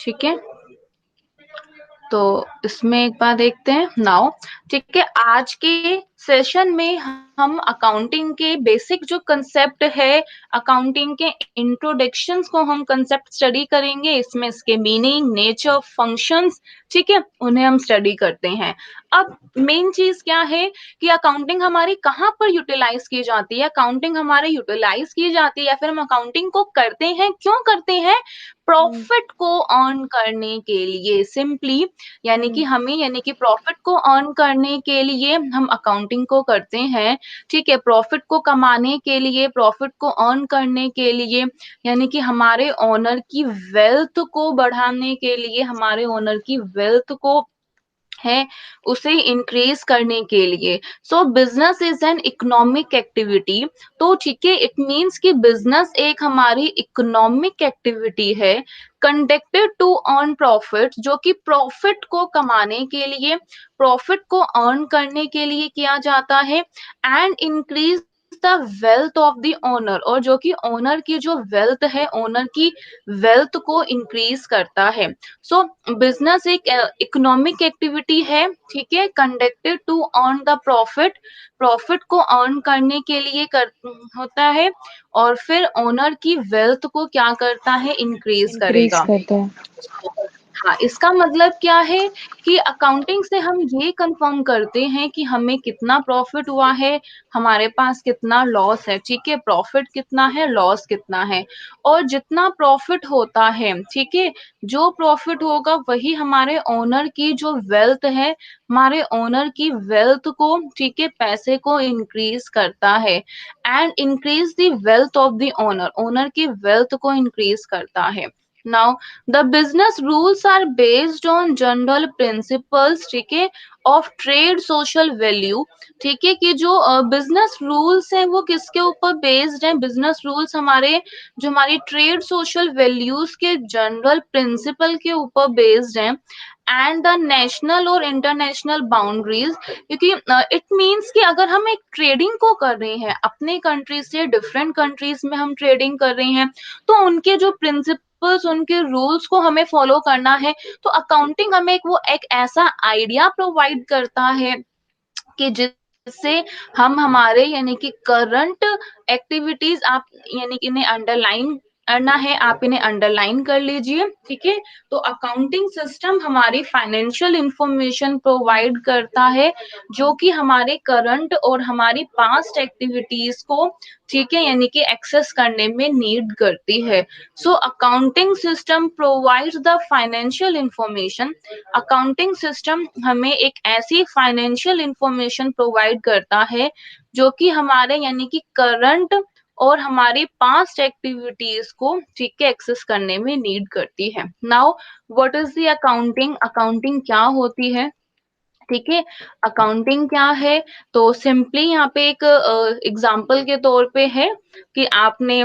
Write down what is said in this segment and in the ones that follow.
ठीक है, तो इसमें एक बार देखते हैं नाउ। ठीक है, आज के सेशन में हम अकाउंटिंग के बेसिक जो कंसेप्ट है, अकाउंटिंग के इंट्रोडक्शंस को हम कंसेप्ट स्टडी करेंगे। इसमें इसके मीनिंग, नेचर, फंक्शंस, ठीक है, उन्हें हम स्टडी करते हैं। अब मेन चीज क्या है कि अकाउंटिंग हमारी कहाँ पर यूटिलाइज की जाती है, अकाउंटिंग हमारी यूटिलाइज की जाती है या फिर हम अकाउंटिंग को करते हैं, क्यों करते हैं? प्रॉफिट को अर्न करने के लिए, सिंपली, यानी कि प्रॉफिट को अर्न करने के लिए हम अकाउंटिंग को करते हैं। ठीक है, प्रॉफिट को कमाने के लिए, प्रॉफिट को अर्न करने के लिए, यानी कि हमारे ओनर की वेल्थ को बढ़ाने के लिए, हमारे ओनर की वेल्थ को है उसे इंक्रीज करने के लिए। सो business is an economic activity. तो ठीक है, इट मीन्स कि बिजनेस एक हमारी इकोनॉमिक एक्टिविटी है कंडक्टेड टू अर्न प्रॉफिट, जो कि प्रॉफिट को कमाने के लिए, प्रॉफिट को अर्न करने के लिए किया जाता है, and increase the wealth of the owner, और जो कि ओनर की जो वेल्थ है, ओनर की वेल्थ को इंक्रीज करता है। सो बिजनेस एक इकोनॉमिक एक्टिविटी है, ठीक है, conducted to earn the profit, profit को अर्न करने के लिए होता है, और फिर ओनर की वेल्थ को क्या करता है? इंक्रीज इंक्रीज करेगा। करता है। हाँ, इसका मतलब क्या है कि अकाउंटिंग से हम ये कंफर्म करते हैं कि हमें कितना प्रॉफिट हुआ है, हमारे पास कितना लॉस है। ठीक है, प्रॉफिट कितना है, लॉस कितना है, और जितना प्रॉफिट होता है, ठीक है, जो प्रॉफिट होगा वही हमारे ओनर की जो वेल्थ है, हमारे ओनर की वेल्थ को, ठीक है, पैसे को इंक्रीज करता है, and increase the wealth of the owner, owner की वेल्थ को इंक्रीज करता है। Now the business rules are based on general principles, ठीक है, of trade social value। ठीक है, कि जो बिजनेस रूल्स हैं वो किसके ऊपर बेस्ड हैं? बिजनेस रूल्स हमारे, जो हमारी ट्रेड सोशल वैल्यूज के जनरल प्रिंसिपल के ऊपर बेस्ड हैं, एंड द नेशनल और इंटरनेशनल बाउंड्रीज। क्योंकि इट मीन्स कि अगर हम एक ट्रेडिंग को कर रहे हैं, अपने कंट्री से डिफरेंट कंट्रीज में हम ट्रेडिंग कर रहे हैं, तो उनके जो प्रिंसिपल्स, उनके रूल्स को हमें फॉलो करना है। तो अकाउंटिंग हमें एक ऐसा आइडिया प्रोवाइड करता है कि जिससे हम हमारे, यानी कि करंट एक्टिविटीज, आप यानी कि इन्हें अंडरलाइन करना है, आप इन्हें अंडरलाइन कर लीजिए। ठीक है, तो अकाउंटिंग सिस्टम हमारी फाइनेंशियल इंफॉर्मेशन प्रोवाइड करता है, जो कि हमारे करंट और हमारी पास्ट एक्टिविटीज को, ठीक है, यानी कि एक्सेस करने में नीड करती है। So accounting system provides the financial information. Accounting system हमें एक ऐसी फाइनेंशियल इंफॉर्मेशन प्रोवाइड करता है जो कि हमारे, यानी कि करंट और हमारी पास्ट एक्टिविटीज को, ठीक है, एक्सेस करने में नीड करती है। Now what is the accounting? Accounting क्या होती है? ठीक है, अकाउंटिंग क्या है? तो सिंपली यहाँ पे एक एग्जाम्पल के तौर पे है कि आपने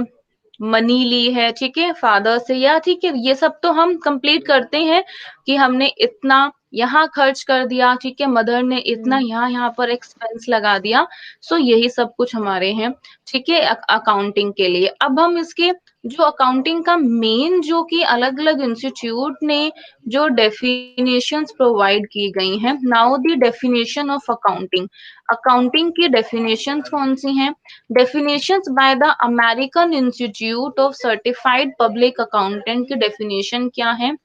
मनी ली है, ठीक है, फादर से, या ठीक है, ये सब तो हम कंप्लीट करते हैं कि हमने इतना यहाँ खर्च कर दिया, ठीक है, मदर ने इतना यहाँ यहाँ पर एक्सपेंस लगा दिया। सो यही सब कुछ हमारे हैं, ठीक है, अकाउंटिंग के लिए। अब हम इसके जो अकाउंटिंग का मेन, जो कि अलग अलग इंस्टीट्यूट ने जो डेफिनेशंस प्रोवाइड की गई हैं, now the definition of accounting. Accounting की डेफिनेशंस कौन सी हैं? Definitions by the American institute of certified public accountant की डेफिनेशन क्या है?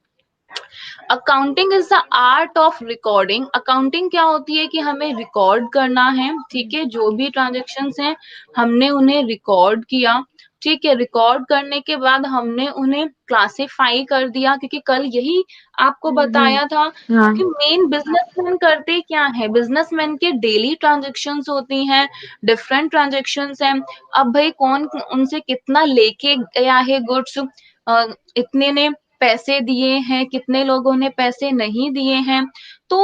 Accounting is the art of recording. Accounting क्या होती है कि हमें रिकॉर्ड करना है, ठीक है, जो भी ट्रांजेक्शन्स हैं हमने उन्हें रिकॉर्ड किया, ठीक है, रिकॉर्ड करने के बाद हमने उन्हें क्लासिफाई कर दिया, क्योंकि कल यही आपको बताया था कि हाँ। मेन बिजनेसमैन करते क्या है? बिजनेसमैन के डेली ट्रांजेक्शन्स होती हैं, डिफरेंट ट्रांजेक्शन्स हैं। अब भाई कौन उनसे कितना लेके गया है गुड्स, इतने ने पैसे दिए हैं, कितने लोगों ने पैसे नहीं दिए हैं, तो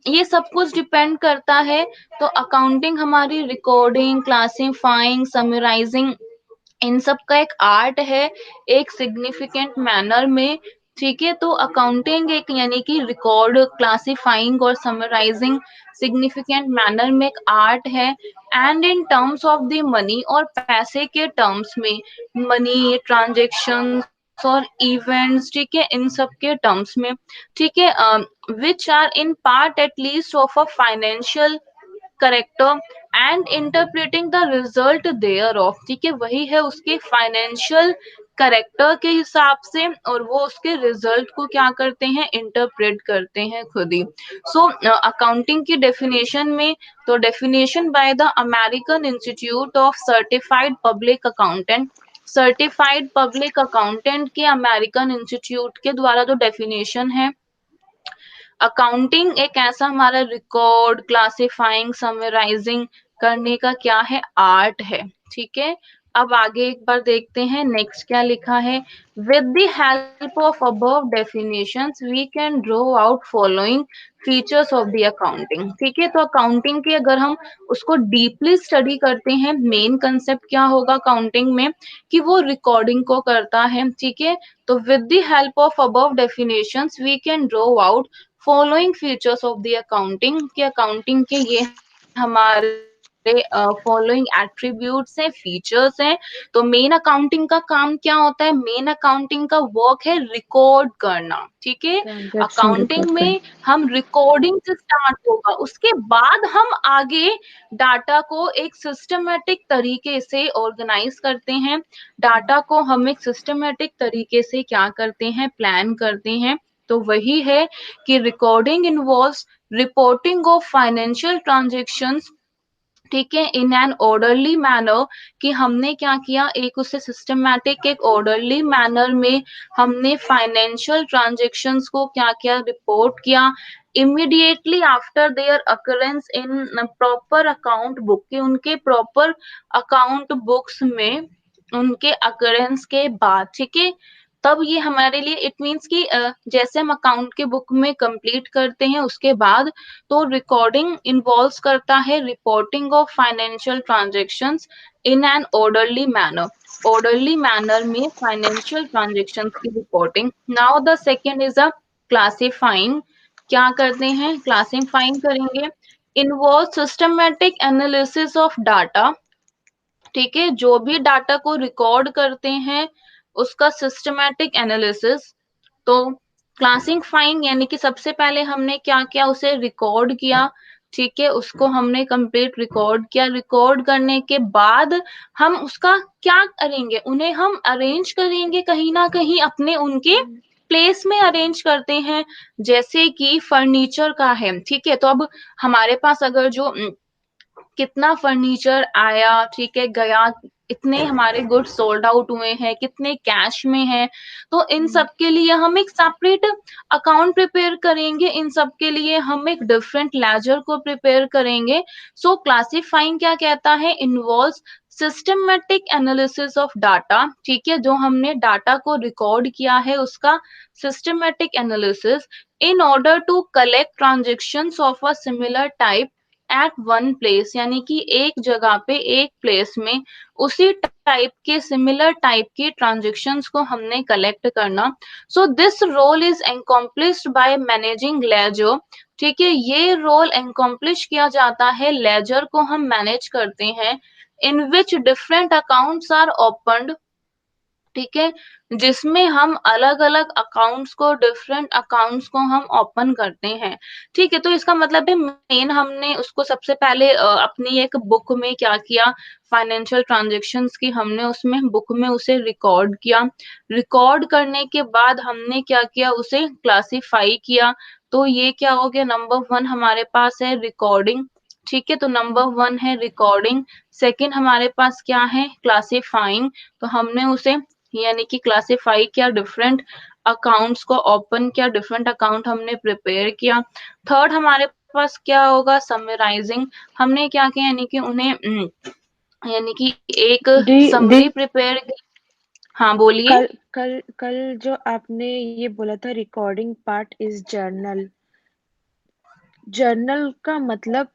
ये सब कुछ डिपेंड करता है। तो अकाउंटिंग हमारी रिकॉर्डिंग, क्लासिफाइंग, समराइजिंग, इन सब का एक आर्ट है, एक सिग्निफिकेंट मैनर में। ठीक है, तो अकाउंटिंग एक, यानी कि रिकॉर्ड, क्लासिफाइंग और समराइजिंग सिग्निफिकेंट मैनर में एक आर्ट है। And in terms of the money, और पैसे के टर्म्स में, मनी ट्रांजेक्शन, और इवेंट्स, ठीक है, इन सब के टर्म्स में, ठीक है, which are in part at least of a financial character and interpreting the result thereof, ठीक है, वही है उसके फाइनेंशियल करेक्टर के हिसाब से, और वो उसके रिजल्ट को क्या करते हैं, इंटरप्रेट करते हैं खुद ही। सो अकाउंटिंग की डेफिनेशन में, तो definition by the American institute of certified public accountant, certified public accountant के अमेरिकन इंस्टीट्यूट के द्वारा जो डेफिनेशन है, अकाउंटिंग एक ऐसा हमारा रिकॉर्ड, क्लासिफाइंग, समराइजिंग करने का क्या है, आर्ट है, ठीक है। अब आगे एक बार देखते हैं नेक्स्ट क्या लिखा है। With the help of above definitions we can draw out following features of the accounting, ठीक है। तो अकाउंटिंग के अगर हम उसको डीपली स्टडी करते हैं, मेन कंसेप्ट क्या होगा अकाउंटिंग में, कि वो रिकॉर्डिंग को करता है, ठीक है। तो with the help of above definitions we can draw out following features of the accounting, कि अकाउंटिंग के ये हमारे फॉलोइंग एट्रीब्यूट्स हैं, फीचर्स हैं। तो मेन अकाउंटिंग का काम क्या होता है, मेन अकाउंटिंग का वर्क है रिकॉर्ड करना, ठीक है। ट्रांजैक्शन अकाउंटिंग रिकॉर्ड कर। में हम रिकॉर्डिंग से स्टार्ट होगा, उसके बाद हम आगे डाटा को एक सिस्टमेटिक तरीके से ऑर्गेनाइज करते हैं, डाटा को हम एक सिस्टमेटिक तरीके से क्या करते हैं, प्लान करते हैं। तो वही है कि recording involves reporting of financial transactions, ठीक है, इन एन ऑर्डरली मैनर, कि हमने क्या किया, एक उसे सिस्टमैटिक एक ऑर्डरली मैनर में हमने फाइनेंशियल ट्रांजैक्शंस को क्या किया, रिपोर्ट किया, immediately after their occurrence in proper account book, कि उनके प्रॉपर अकाउंट बुक्स में उनके अकरेंस के बाद, ठीक है। तब ये हमारे लिए इट मीन्स कि जैसे हम अकाउंट के बुक में कंप्लीट करते हैं उसके बाद, तो रिकॉर्डिंग इन्वॉल्व्स करता है reporting of financial transactions in an orderly manner, orderly manner में फाइनेंशियल ट्रांजैक्शंस की reporting. Now the second is a classifying, क्या करते हैं, क्लासिफाइंग करेंगे, involve systematic analysis of data, ठीक है, जो भी डाटा को रिकॉर्ड करते हैं उसका सिस्टमैटिक एनालिसिस। तो क्लासिफाइंग यानी कि सबसे पहले हमने क्या किया, उसे रिकॉर्ड किया, ठीक है, उसको हमने कंप्लीट रिकॉर्ड किया, रिकॉर्ड करने के बाद हम उसका क्या करेंगे, उन्हें हम अरेंज करेंगे कहीं ना कहीं अपने उनके प्लेस में अरेंज करते हैं। जैसे कि फर्नीचर का है, ठीक है, तो अब हमारे पास अगर जो कितना फर्नीचर आया, ठीक है, गया, इतने हमारे गुड्स सोल्ड आउट हुए हैं, कितने कैश में है, तो इन सब के लिए हम एक सेपरेट अकाउंट प्रिपेयर करेंगे, इन सब के लिए हम एक डिफरेंट लेजर को प्रिपेयर करेंगे। सो क्लासिफाइंग क्या कहता है, involves systematic analysis of data, ठीक है, जो हमने डाटा को रिकॉर्ड किया है उसका systematic analysis in order to collect transactions of a similar type at one place, यानी कि एक जगह पे एक प्लेस में उसी टाइप के सिमिलर टाइप के ट्रांजेक्शन्स को हमने कलेक्ट करना। So this role is accomplished by managing ledger, ठीक है, ये रोल एनकम्प्लिश किया जाता है, लेजर को हम मैनेज करते हैं, in which different accounts are opened, ठीक है, जिसमें हम अलग अलग अकाउंट्स को, डिफरेंट अकाउंट्स को हम ओपन करते हैं, ठीक है। तो इसका मतलब है मेन हमने उसको सबसे पहले अपनी एक बुक में क्या किया, फाइनेंशियल ट्रांजैक्शंस की हमने उसमें बुक में उसे रिकॉर्ड किया, रिकॉर्ड करने के बाद हमने क्या किया, उसे क्लासिफाई किया। तो ये क्या हो गया, नंबर वन हमारे पास है रिकॉर्डिंग, ठीक है, तो नंबर वन है रिकॉर्डिंग। सेकंड हमारे पास क्या है, क्लासिफाइंग, तो हमने उसे यानी कि क्लासिफाई किया, डिफरेंट अकाउंट्स को ओपन किया, डिफरेंट अकाउंट हमने प्रिपेयर किया। थर्ड हमारे पास क्या होगा, समराइजिंग, हमने क्या किया, यानी कि उन्हें यानी कि एक दी दी समरी प्रिपेयर की। हाँ बोलिए। कल कल कल जो आपने ये बोला था recording part is journal, journal का मतलब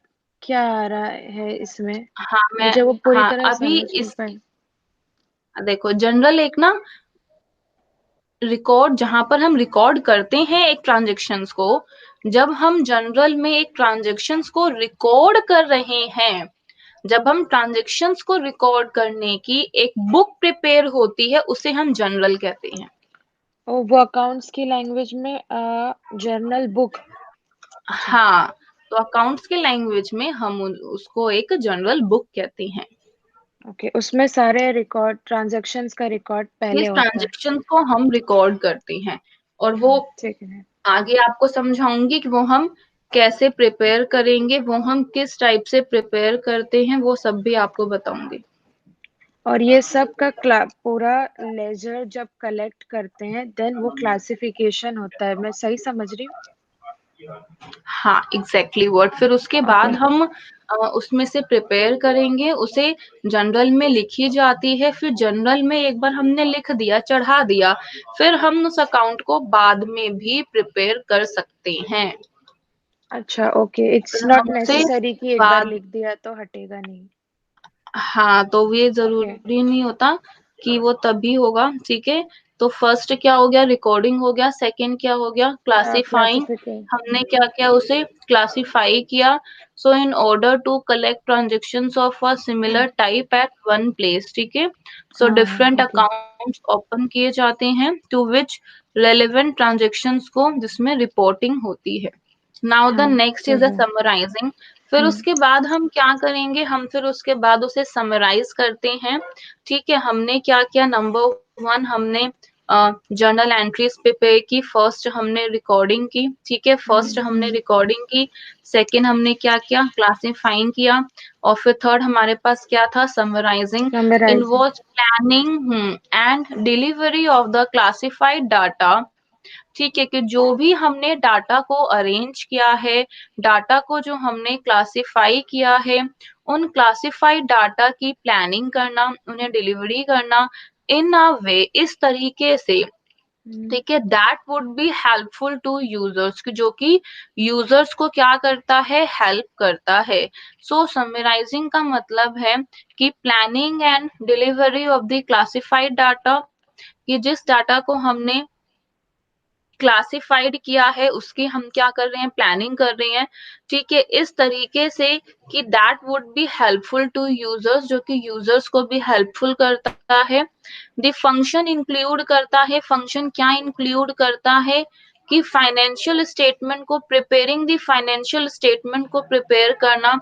क्या आ रहा है इसमें? हाँ मैं, मुझे वो पूरी हाँ तरह अभी समझ नहीं इस, पाई। देखो जनरल एक ना रिकॉर्ड, जहां पर हम रिकॉर्ड करते हैं एक ट्रांजेक्शन्स को, जब हम जनरल में एक ट्रांजेक्शन्स को रिकॉर्ड कर रहे हैं, जब हम ट्रांजेक्शन्स को रिकॉर्ड करने की एक बुक प्रिपेयर होती है, उसे हम जनरल कहते हैं। और वो अकाउंट्स की लैंग्वेज में जर्नल बुक। अच्छा। हाँ, तो अकाउंट्स के लैंग्वेज में हम उसको एक जनरल बुक कहते हैं। ओके, उसमें सारे रिकॉर्ड, ट्रांजैक्शंस का रिकॉर्ड ये पहले होता है। ट्रांजेक्शन को हम रिकॉर्ड करते हैं, और वो ठीक है। आगे आपको समझाऊंगी कि वो हम कैसे प्रिपेयर करेंगे, वो हम किस टाइप से प्रिपेयर करते हैं, वो सब भी आपको बताऊंगी। और ये सब का पूरा लेजर जब कलेक्ट करते हैं देन वो क्लासिफिकेशन होता है, मैं सही समझ रही हूँ? हाँ, एग्जैक्टली वर्ड। फिर उसके ओके। बाद हम उसमें से प्रिपेयर करेंगे, उसे जनरल में लिखी जाती है। फिर जनरल में एक बार हमने लिख दिया, चढ़ा दिया, फिर हम उस अकाउंट को बाद में भी प्रिपेयर कर सकते हैं। अच्छा, ओके, इट्स फिर नॉट हम उसे नेसेसरी कि एक बार बाद लिख दिया तो हटेगा नहीं। हाँ, तो ये ओके। जरूरी नहीं होता कि वो तभी होगा, ठीक है। तो फर्स्ट क्या हो गया, रिकॉर्डिंग हो गया। सेकंड क्या हो गया, क्लासिफाइंग। क्लासिफिकेशन। हमने क्या किया, उसे क्लासिफाई किया। So in order to collect transactions of a similar type at one place, ठीक है। सो हाँ, डिफरेंट ओके। अकाउंट्स ओपन किए जाते हैं टू विच रेलेवेंट ट्रांजेक्शंस को, जिसमें रिपोर्टिंग होती है। नाउ द हाँ, नेक्स्ट इज ठीक द है। समराइजिंग। फिर उसके बाद हम क्या करेंगे, हम फिर उसके बाद उसे समराइज करते हैं, ठीक है। हमने क्या किया, नंबर वन, हमने जर्नल एंट्रीज प्रिपेयर की। फर्स्ट हमने रिकॉर्डिंग की, ठीक है, फर्स्ट हमने रिकॉर्डिंग की। सेकंड हमने क्या किया, क्लासिफाइंग किया। और फिर थर्ड हमारे पास क्या था, summarising. Summarising. Involve planning and delivery of the classified data, ठीक है, कि जो भी हमने डाटा को अरेंज किया है, डाटा को जो हमने क्लासिफाई किया है, उन क्लासिफाइड डाटा की प्लानिंग करना, उन्हें डिलीवरी करना इन अ वे, इस तरीके से, ठीक है, that would be helpful to users, जो कि यूजर्स को क्या करता है, हेल्प करता है। सो समराइजिंग का मतलब है कि planning and delivery of the classified data, कि जिस डाटा को हमने क्लासिफाइड किया है उसकी हम क्या कर रहे हैं, प्लानिंग कर रहे हैं, ठीक है, इस तरीके से कि that would be helpful to users, जो कि यूजर्स को भी हेल्पफुल करता है। द फंक्शन इंक्लूड करता है, फंक्शन क्या इंक्लूड करता है, कि फाइनेंशियल स्टेटमेंट को प्रिपेयरिंग, द फाइनेंशियल स्टेटमेंट को प्रिपेयर करना,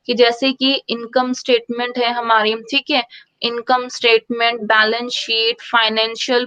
कि जैसे कि इनकम स्टेटमेंट है हमारी, ठीक है, income statement, balance sheet, financial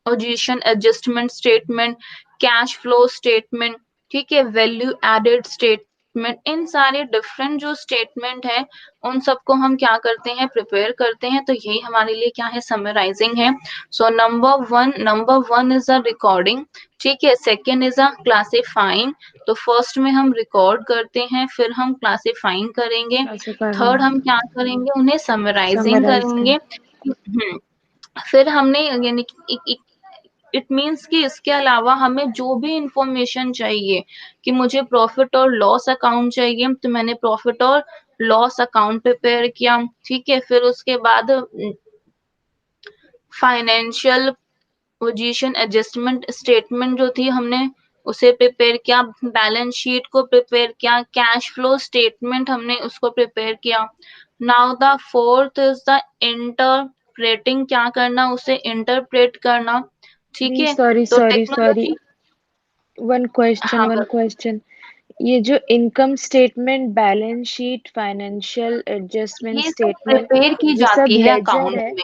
position adjustment statement, cash flow statement, ठीक है, वैल्यू एडेड स्टेटमेंट, इन सारे डिफरेंट जो स्टेटमेंट है, उन सबको हम क्या करते हैं, प्रिपेयर करते हैं। तो यही हमारे लिए क्या है, समराइजिंग है। So number one is a recording, ठीक है, सेकेंड इज अ क्लासिफाइंग। तो फर्स्ट में हम रिकॉर्ड करते हैं, फिर हम क्लासिफाइंग करेंगे। ऐसे कर रहे थर्ड हम हैं। क्या करेंगे, उन्हें समराइजिंग समराइज कर। करेंगे। फिर हमने यानी कि इट मीन्स कि इसके अलावा हमें जो भी इंफॉर्मेशन चाहिए, कि मुझे प्रॉफिट और लॉस अकाउंट चाहिए, तो मैंने प्रॉफिट और लॉस अकाउंट प्रिपेयर किया, ठीक है। फिर उसके बाद फाइनेंशियल पोजीशन एडजस्टमेंट स्टेटमेंट जो थी, हमने उसे प्रिपेयर किया। बैलेंस शीट को प्रिपेयर किया। कैश फ्लो स्टेटमेंट हमने उसको प्रिपेयर किया। Now the fourth is the interpreting, क्या करना, उसे इंटरप्रेट करना, ठीक मीन्स, है। सॉरी तो sorry sorry, technology, one question, हाँ, वन क्वेश्चन। ये जो income statement, balance sheet, financial adjustment ये सब स्टेटमेंट, प्रिपेयर की ये सब जाती है लेजर अकाउंट है? में।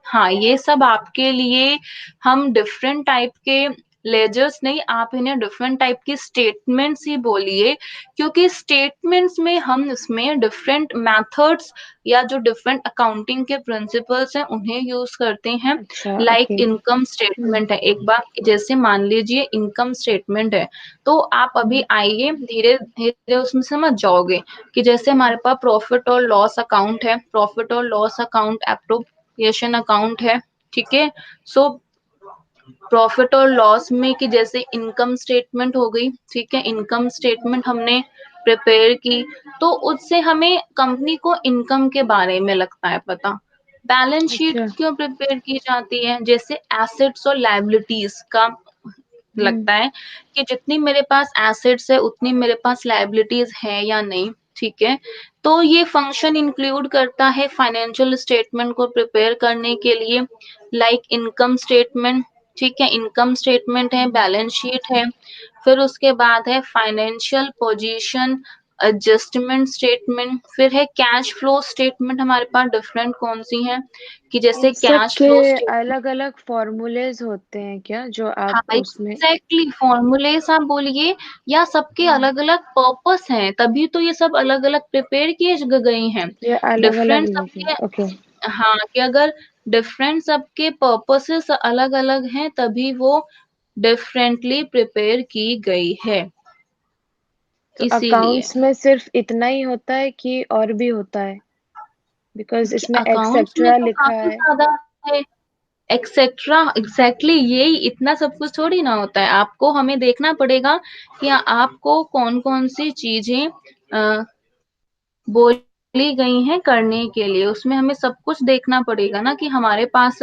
हाँ, ये सब आपके लिए, हम डिफरेंट टाइप के लेजर्स नहीं, आप इन्हें डिफरेंट टाइप की स्टेटमेंट्स ही बोलिए, क्योंकि स्टेटमेंट्स में हम इसमें डिफरेंट मेथड्स या जो डिफरेंट अकाउंटिंग के प्रिंसिपल्स हैं उन्हें यूज करते हैं। अच्छा, लाइक ओके। इनकम स्टेटमेंट है, एक बार जैसे मान लीजिए इनकम स्टेटमेंट है, तो आप अभी आइए, धीरे धीरे उसमें समझ जाओगे, कि जैसे हमारे पास प्रॉफिट और लॉस अकाउंट है, प्रॉफिट और लॉस अकाउंट एप्रोप्रिएशन अकाउंट है, ठीक है। सो प्रॉफिट और लॉस में, कि जैसे इनकम स्टेटमेंट हो गई, ठीक है, इनकम स्टेटमेंट हमने प्रिपेयर की, तो उससे हमें कंपनी को इनकम के बारे में लगता है पता। बैलेंस शीट अच्छा। क्यों प्रिपेयर की जाती है, जैसे एसेट्स और लायबिलिटीज का लगता है, कि जितनी मेरे पास एसेट्स है उतनी मेरे पास लायबिलिटीज है या नहीं, ठीक है। तो ये फंक्शन इंक्लूड करता है फाइनेंशियल स्टेटमेंट को प्रिपेयर करने के लिए, लाइक इनकम स्टेटमेंट, ठीक है, इनकम स्टेटमेंट है, बैलेंस शीट है, फिर उसके बाद है फाइनेंशियल पोजीशन एडजस्टमेंट स्टेटमेंट, फिर है कैश फ्लो स्टेटमेंट। हमारे पास डिफरेंट कौन सी हैं कि जैसे इन सब कैश के फ्लो स्टेटमेंट। अलग-अलग फॉर्मूलेज होते हैं क्या जो हाँ, आप उसमें? एग्जैक्टली फॉर्मूलेस आप बोलिए या सबके हम्म, अलग अलग पर्पस हैं, तभी तो ये सब अलग अलग प्रिपेयर किए गए हैं। ये अलग-अलग डिफरेंट लेके सबके, ओके। हाँ, कि अगर डिफरेंट सबके पर्पसेस अलग अलग हैं तभी वो डिफरेंटली प्रिपेयर की गई है, तो इसीलिए। अकाउंट्स में सिर्फ इतना ही होता है कि और भी होता है? बिकॉज इसमें अकाउंट्स में एक्सेट्रा तो लिखा काफी है। ज्यादा है, एक्सेट्रा, एग्जैक्टली यही, इतना सब कुछ थोड़ी ना होता है। आपको हमें देखना पड़ेगा कि आपको कौन कौन सी चीजें बोली गई हैं करने के लिए, उसमें हमें सब कुछ देखना पड़ेगा ना कि हमारे पास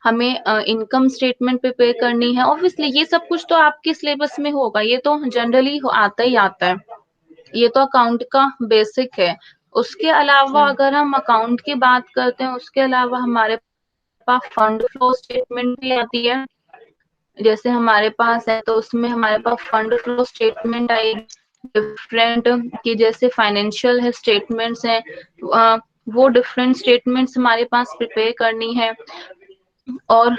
हमें इनकम स्टेटमेंट प्रिपेयर करनी है। ऑब्वियसली ये सब कुछ तो आपके सिलेबस में होगा, ये तो जनरली आता ही आता है, ये तो अकाउंट का बेसिक है। उसके अच्छा। अलावा अगर हम अकाउंट की बात करते हैं, उसके अलावा हमारे पास फंड फ्लो स्टेटमेंट भी आती है। जैसे हमारे पास है तो उसमें हमारे पास फंड फ्लो स्टेटमेंट आएगी डिफरेंट, कि जैसे फाइनेंशियल है स्टेटमेंट्स हैं, वो डिफरेंट स्टेटमेंट्स हमारे पास प्रिपेयर करनी है। और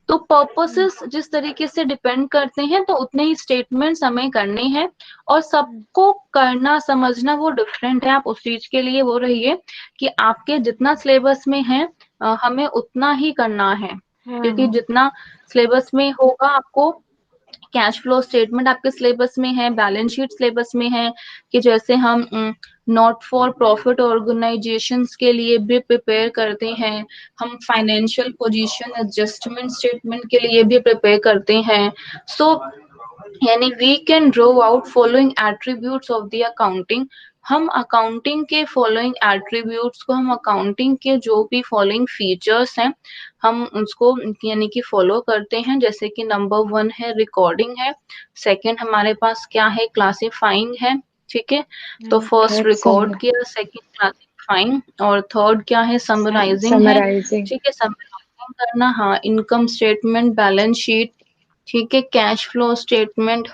तो हम्म, पर्पसेस जिस तरीके से डिपेंड करते हैं तो उतने ही स्टेटमेंट्स हमें करने हैं, और हम्म, सबको करना समझना वो डिफरेंट है। आप उस चीज के लिए वो रहिए कि आपके जितना सिलेबस में है हमें उतना ही करना है, हाँ क्योंकि हाँ। जितना सिलेबस में होगा आपको, कैश फ्लो स्टेटमेंट आपके सिलेबस में है, बैलेंस शीट सिलेबस में है, कि जैसे हम नॉट फॉर प्रॉफिट ऑर्गेनाइजेशंस के लिए भी प्रिपेयर करते हैं, हम फाइनेंशियल पोजीशन एडजस्टमेंट स्टेटमेंट के लिए भी प्रिपेयर करते हैं। सो यानी we can draw out following attributes of the accounting. हम अकाउंटिंग के फॉलोइंग एट्रीब्यूट्स को, हम अकाउंटिंग के जो भी फॉलोइंग फीचर्स हैं हम उसको यानी कि फॉलो करते हैं। जैसे कि नंबर 1 है रिकॉर्डिंग है, सेकंड हमारे पास क्या है, क्लासिफाइंग है, ठीक है। तो हाँ, फर्स्ट थर्ड रिकॉर्ड समर किया, सेकंड क्लासिफाइंग, और थर्ड क्या है, समराइजिंग है, समराइजिंग। ठीक है, समराइजिंग करना। हाँ, इनकम स्टेटमेंट, बैलेंस शीट, ठीक है, cash flow statement,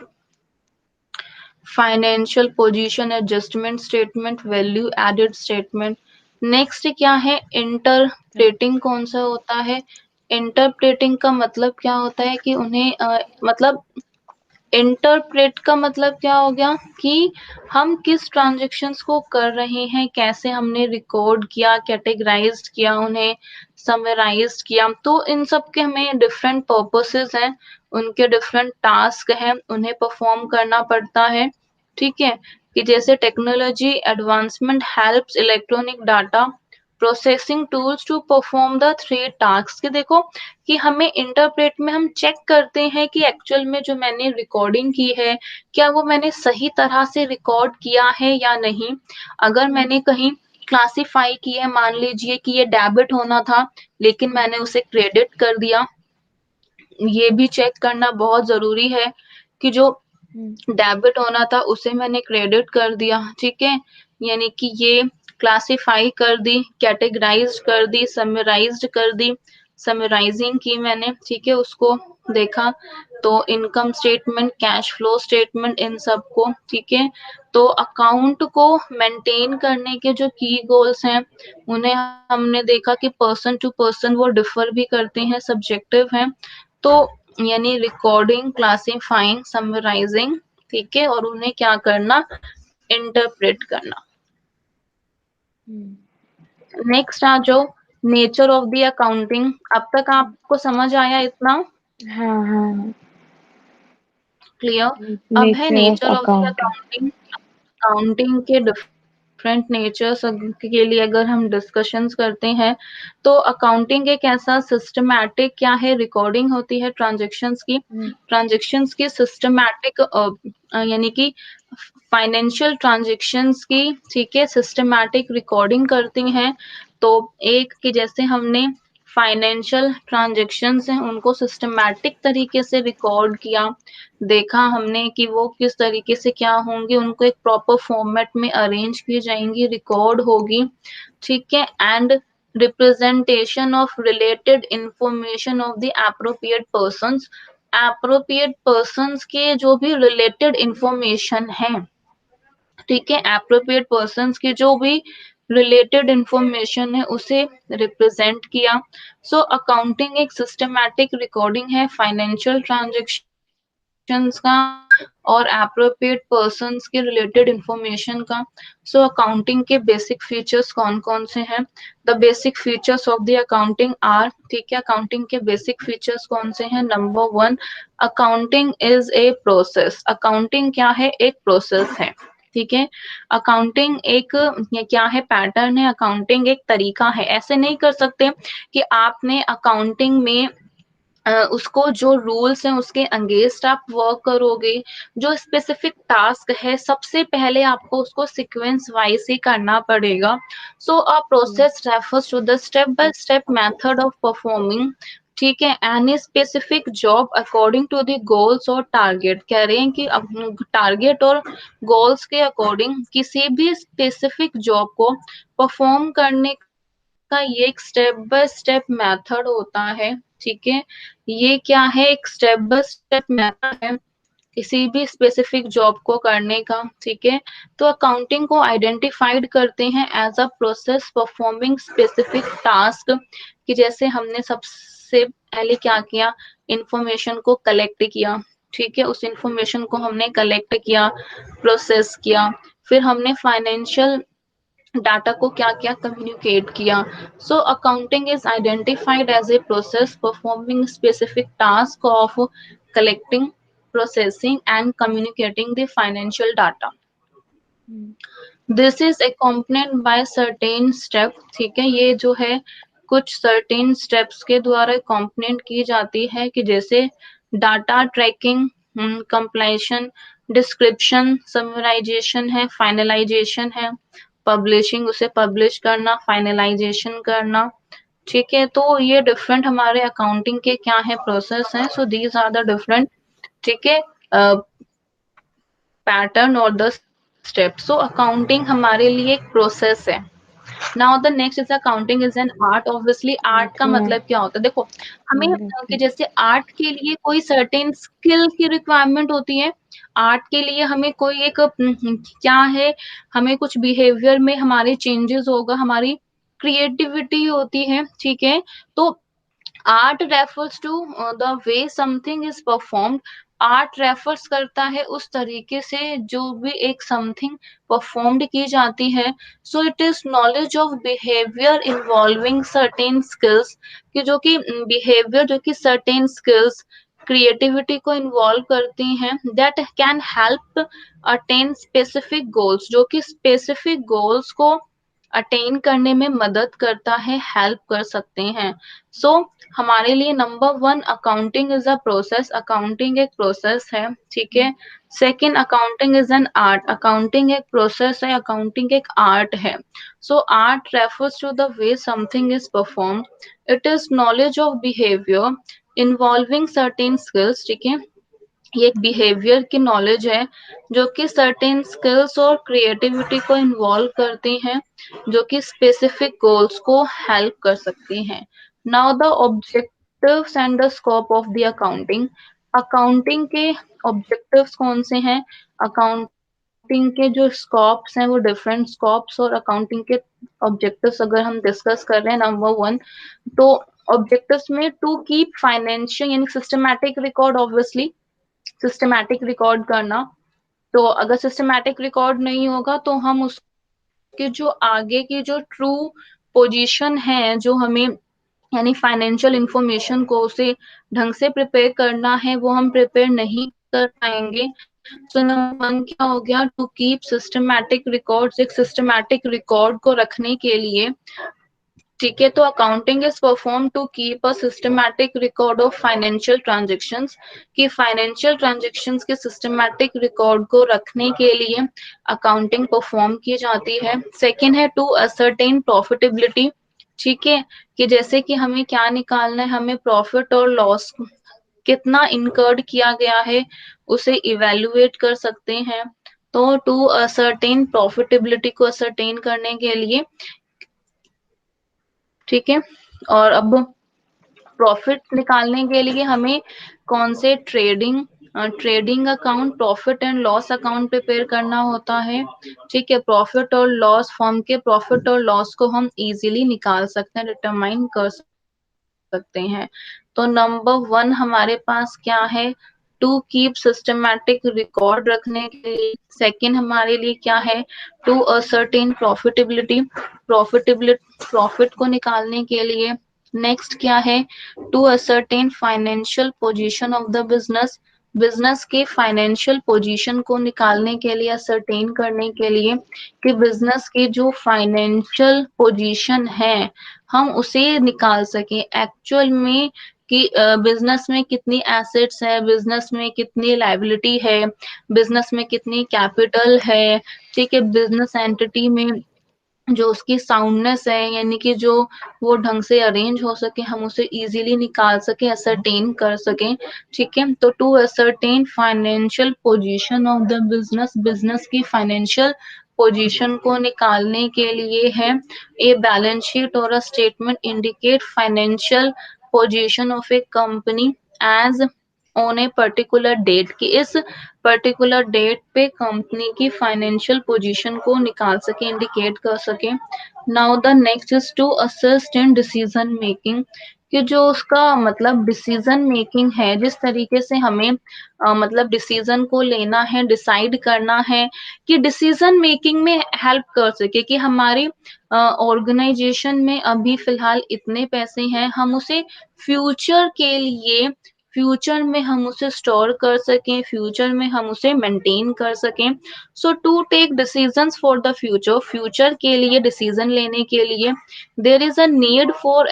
financial position adjustment statement, value added statement. Next क्या है, इंटरप्रेटिंग कौन सा होता है। इंटरप्रेटिंग का मतलब क्या होता है कि उन्हें मतलब इंटरप्रेट का मतलब क्या हो गया कि हम किस ट्रांजेक्शन्स को कर रहे हैं, कैसे हमने रिकॉर्ड किया, कैटेगराइज्ड किया उन्हें, समराइज्ड किया। तो इन सब के हमें डिफरेंट पर्पसेस हैं, उनके डिफरेंट टास्क हैं, उन्हें परफॉर्म करना पड़ता है, ठीक है। कि जैसे technology advancement helps electronic data processing tools to perform the three task. कि देखो कि हमें इंटरप्रेट में हम चेक करते हैं कि एक्चुअल में जो मैंने रिकॉर्डिंग की है, क्या वो मैंने सही तरह से रिकॉर्ड किया है या नहीं। अगर मैंने कहीं क्लासिफाई की है, मान लीजिए कि ये डेबिट होना था लेकिन मैंने उसे क्रेडिट कर दिया, ये भी चेक करना बहुत जरूरी है कि जो डेबिट होना था उसे मैंने क्रेडिट कर दिया, ठीक है। यानी कि ये क्लासिफाई कर दी, कैटेगराइज्ड कर दी, समराइज्ड कर दी, समराइजिंग की मैंने, ठीक है, उसको देखा। तो income statement, cash flow statement, इन सबको, ठीक है। तो अकाउंट को मेंटेन करने के जो की गोल्स हैं उन्हें हमने देखा कि पर्सन टू पर्सन वो डिफर भी करते हैं, सब्जेक्टिव हैं। तो यानी रिकॉर्डिंग, क्लासिफाइंग, समराइजिंग, ठीक है, और उन्हें क्या करना, इंटरप्रेट करना। नेक्स्ट आ जाओ, नेचर ऑफ द अकाउंटिंग। अब तक आपको समझ आया इतना हाँ हाँ। क्लियर। अब है nature of nature of the accounting. Accounting. Accounting के डिफरेंट नेचर्स के लिए अगर हम डिस्कशंस करते हैं तो अकाउंटिंग एक ऐसा सिस्टमैटिक क्या है, रिकॉर्डिंग होती है ट्रांजैक्शंस की, ट्रांजैक्शंस की सिस्टमैटिक, यानी कि फाइनेंशियल ट्रांजैक्शंस की, ठीक है, सिस्टमैटिक रिकॉर्डिंग करती हैं। तो एक कि जैसे हमने फाइनेंशियल ट्रांजैक्शंस हैं उनको सिस्टमैटिक तरीके से रिकॉर्ड किया, देखा हमने कि वो किस तरीके से क्या होंगे, उनको एक प्रॉपर फॉर्मेट में अरेंज की जाएंगी, रिकॉर्ड होगी, ठीक है। And representation of related information of the appropriate persons के जो भी रिलेटेड इंफॉर्मेशन है, ठीक है, एप्रोप्रिएट पर्सन्स की जो भी रिलेटेड इंफॉर्मेशन है उसे रिप्रेजेंट किया। सो अकाउंटिंग एक सिस्टमैटिक रिकॉर्डिंग है फाइनेंशियल ट्रांजेक्शंस का और एप्रोप्रिएट पर्सन्स के रिलेटेड इंफॉर्मेशन का। सो अकाउंटिंग के बेसिक फीचर्स कौन कौन से हैं? The basic features of the accounting are, ठीक है, अकाउंटिंग के बेसिक फीचर्स कौन से हैं? Number 1, accounting is a process. Accounting क्या है? एक प्रोसेस है, ठीक है। अकाउंटिंग एक ये क्या है? पैटर्न है। अकाउंटिंग एक तरीका है। ऐसे नहीं कर सकते कि आपने अकाउंटिंग में उसको जो रूल्स हैं उसके अगेंस्ट आप वर्क करोगे। जो स्पेसिफिक टास्क है सबसे पहले आपको उसको सीक्वेंस वाइज ही करना पड़ेगा। So a process refers to the step by step method of performing, ठीक है, any specific job according to the goals और टारगेट। कह रहे हैं कि टारगेट और गोल्स के अकॉर्डिंग किसी भी स्पेसिफिक जॉब को परफॉर्म करने का ये एक स्टेप बाय स्टेप मेथड होता है, ठीक है। ये क्या है? एक स्टेप बाय स्टेप मेथड है किसी भी स्पेसिफिक जॉब को करने का, ठीक है। तो अकाउंटिंग को आइडेंटिफाइड करते हैं as a process performing specific task, कि जैसे हमने सबसे पहले क्या किया? इंफॉर्मेशन को कलेक्ट किया, ठीक है, उस इंफॉर्मेशन को हमने कलेक्ट किया, प्रोसेस किया, फिर हमने फाइनेंशियल डाटा को क्या किया? कम्युनिकेट किया। So accounting is identified as a process performing specific task of collecting, processing and communicating the financial data. This is accompanied by certain step, ठीक है, ये जो है कुछ सर्टेन स्टेप्स के द्वारा accompanied की जाती है, कि जैसे डाटा ट्रैकिंग, कंप्लाइशन, डिस्क्रिप्शन, समराइजेशन है, फाइनलाइजेशन है, पब्लिशिंग, उसे पब्लिश करना, फाइनलाइजेशन करना, ठीक है। तो ये डिफरेंट हमारे अकाउंटिंग के क्या है? प्रोसेस हैं। So these are the different, ठीक है, पैटर्न और द स्टेप। सो अकाउंटिंग हमारे लिए एक प्रोसेस है। Now the next is accounting is an art. Obviously art का Okay. मतलब क्या होता है? देखो, हमें कि Okay. जैसे आर्ट के लिए कोई सर्टेन स्किल की रिक्वायरमेंट होती है। आर्ट के लिए हमें कोई एक क्या है? हमें कुछ बिहेवियर में हमारे चेंजेस होगा, हमारी क्रिएटिविटी होती है, ठीक है। तो art refers to the way something is performed. Art refers करता है उस तरीके से जो भी एक समथिंग परफॉर्म्ड की जाती है। So it is knowledge of behaviour involving certain skills, कि जो कि बिहेवियर जो कि सर्टेन स्किल्स क्रिएटिविटी को इन्वॉल्व करती हैं, that can help attain specific goals, जो कि स्पेसिफिक गोल्स को अटेन करने में मदद करता है, हेल्प कर सकते हैं। सो हमारे लिए number 1, accounting is a process. Accounting एक प्रोसेस है, ठीक है। Second, accounting is an art. Accounting एक प्रोसेस है, अकाउंटिंग एक आर्ट है। So art refers to the way something is perform. It is knowledge of behaviour involving certain skills, ठीक है। ये एक बिहेवियर की नॉलेज है जो कि सर्टेन स्किल्स और क्रिएटिविटी को इन्वॉल्व करती हैं, जो कि स्पेसिफिक गोल्स को हेल्प कर सकती हैं। Now the objectives and the scope of the accounting. Accounting के ऑब्जेक्टिव्स कौन से हैं? अकाउंटिंग के जो स्कोप्स हैं वो डिफरेंट स्कोप्स, और अकाउंटिंग के ऑब्जेक्टिव्स अगर हम डिस्कस कर रहे हैं, नंबर 1, तो ऑब्जेक्टिव्स में टू कीप फाइनेंशियल यानी systematic record, obviously systematic record करना। तो अगर सिस्टमैटिक रिकॉर्ड नहीं होगा तो हम उसके जो आगे की जो ट्रू पोजीशन है, जो हमें यानी फाइनेंशियल इंफॉर्मेशन को उसे ढंग से प्रिपेयर करना है, वो हम प्रिपेयर नहीं कर पाएंगे। सो नंबर 1 क्या हो गया? To keep systematic records. एक सिस्टमैटिक रिकॉर्ड को रखने के लिए, ठीक है, तो accounting is perform to keep a systematic record of financial transactions, कि फाइनेंशियल ट्रांजेक्शंस के सिस्टमैटिक रिकॉर्ड को रखने के लिए अकाउंटिंग परफॉर्म की जाती है। सेकंड है टू असर्टेन प्रॉफिटेबिलिटी, ठीक है, कि जैसे कि हमें क्या निकालना है? हमें प्रॉफिट और लॉस कितना इनकर्ड किया गया है उसे इवेल्युएट कर सकते हैं। तो टू असर्टेन प्रॉफिटेबिलिटी को असर्टेन करने के लिए ठीक है। और अब प्रॉफिट निकालने के लिए हमें कौन से trading account, profit and loss account prepare करना होता है। ठीक है, प्रॉफिट और लॉस फर्म के प्रॉफिट और लॉस को हम इजीली निकाल सकते हैं, डिटरमाइन कर सकते हैं। तो नंबर 1 हमारे पास क्या है, टू कीप सिस्टमैटिक रिकॉर्ड रखने के लिए। सेकंड हमारे लिए क्या है, टू असर्टेन प्रॉफिटेबिलिटी, प्रॉफिट को निकालने के लिए। नेक्स्ट क्या है, to ascertain financial position of the business, business के फाइनेंशियल पोजीशन को निकालने के लिए, असरटेन करने के लिए कि बिजनेस की जो फाइनेंशियल पोजीशन है हम उसे निकाल सकें एक्चुअल में, कि बिजनेस में कितनी एसेट्स है, बिजनेस में कितनी लायबिलिटी है, बिजनेस में कितनी कैपिटल है। ठीक है, बिजनेस एंटिटी में जो उसकी साउंडनेस है, यानी कि जो वो ढंग से अरेंज हो सके, हम उसे इजीली निकाल सके, असरटेन कर सके। ठीक है, तो to ascertain financial position of the business, business की फाइनेंशियल पोजीशन को निकालने के लिए है, ए बैलेंस शीट और a statement indicate financial position of a company as on a particular date, कि इस पर्टिकुलर डेट पे कंपनी की फाइनेंशियल पोजीशन को निकाल सके, इंडिकेट कर सके। Now the next is to assist in decision making, कि जो उसका मतलब डिसीजन मेकिंग है, जिस तरीके से हमें मतलब डिसीजन को लेना है, डिसाइड करना है, कि डिसीजन मेकिंग में हेल्प कर सके, कि हमारी ऑर्गेनाइजेशन में अभी फिलहाल इतने पैसे हैं, हम उसे फ्यूचर के लिए, फ्यूचर में हम उसे स्टोर कर सकें, फ्यूचर में हम उसे मेंटेन कर सकें। So to take decisions for the future, future के लिए डिसीजन लेने के लिए there is a need for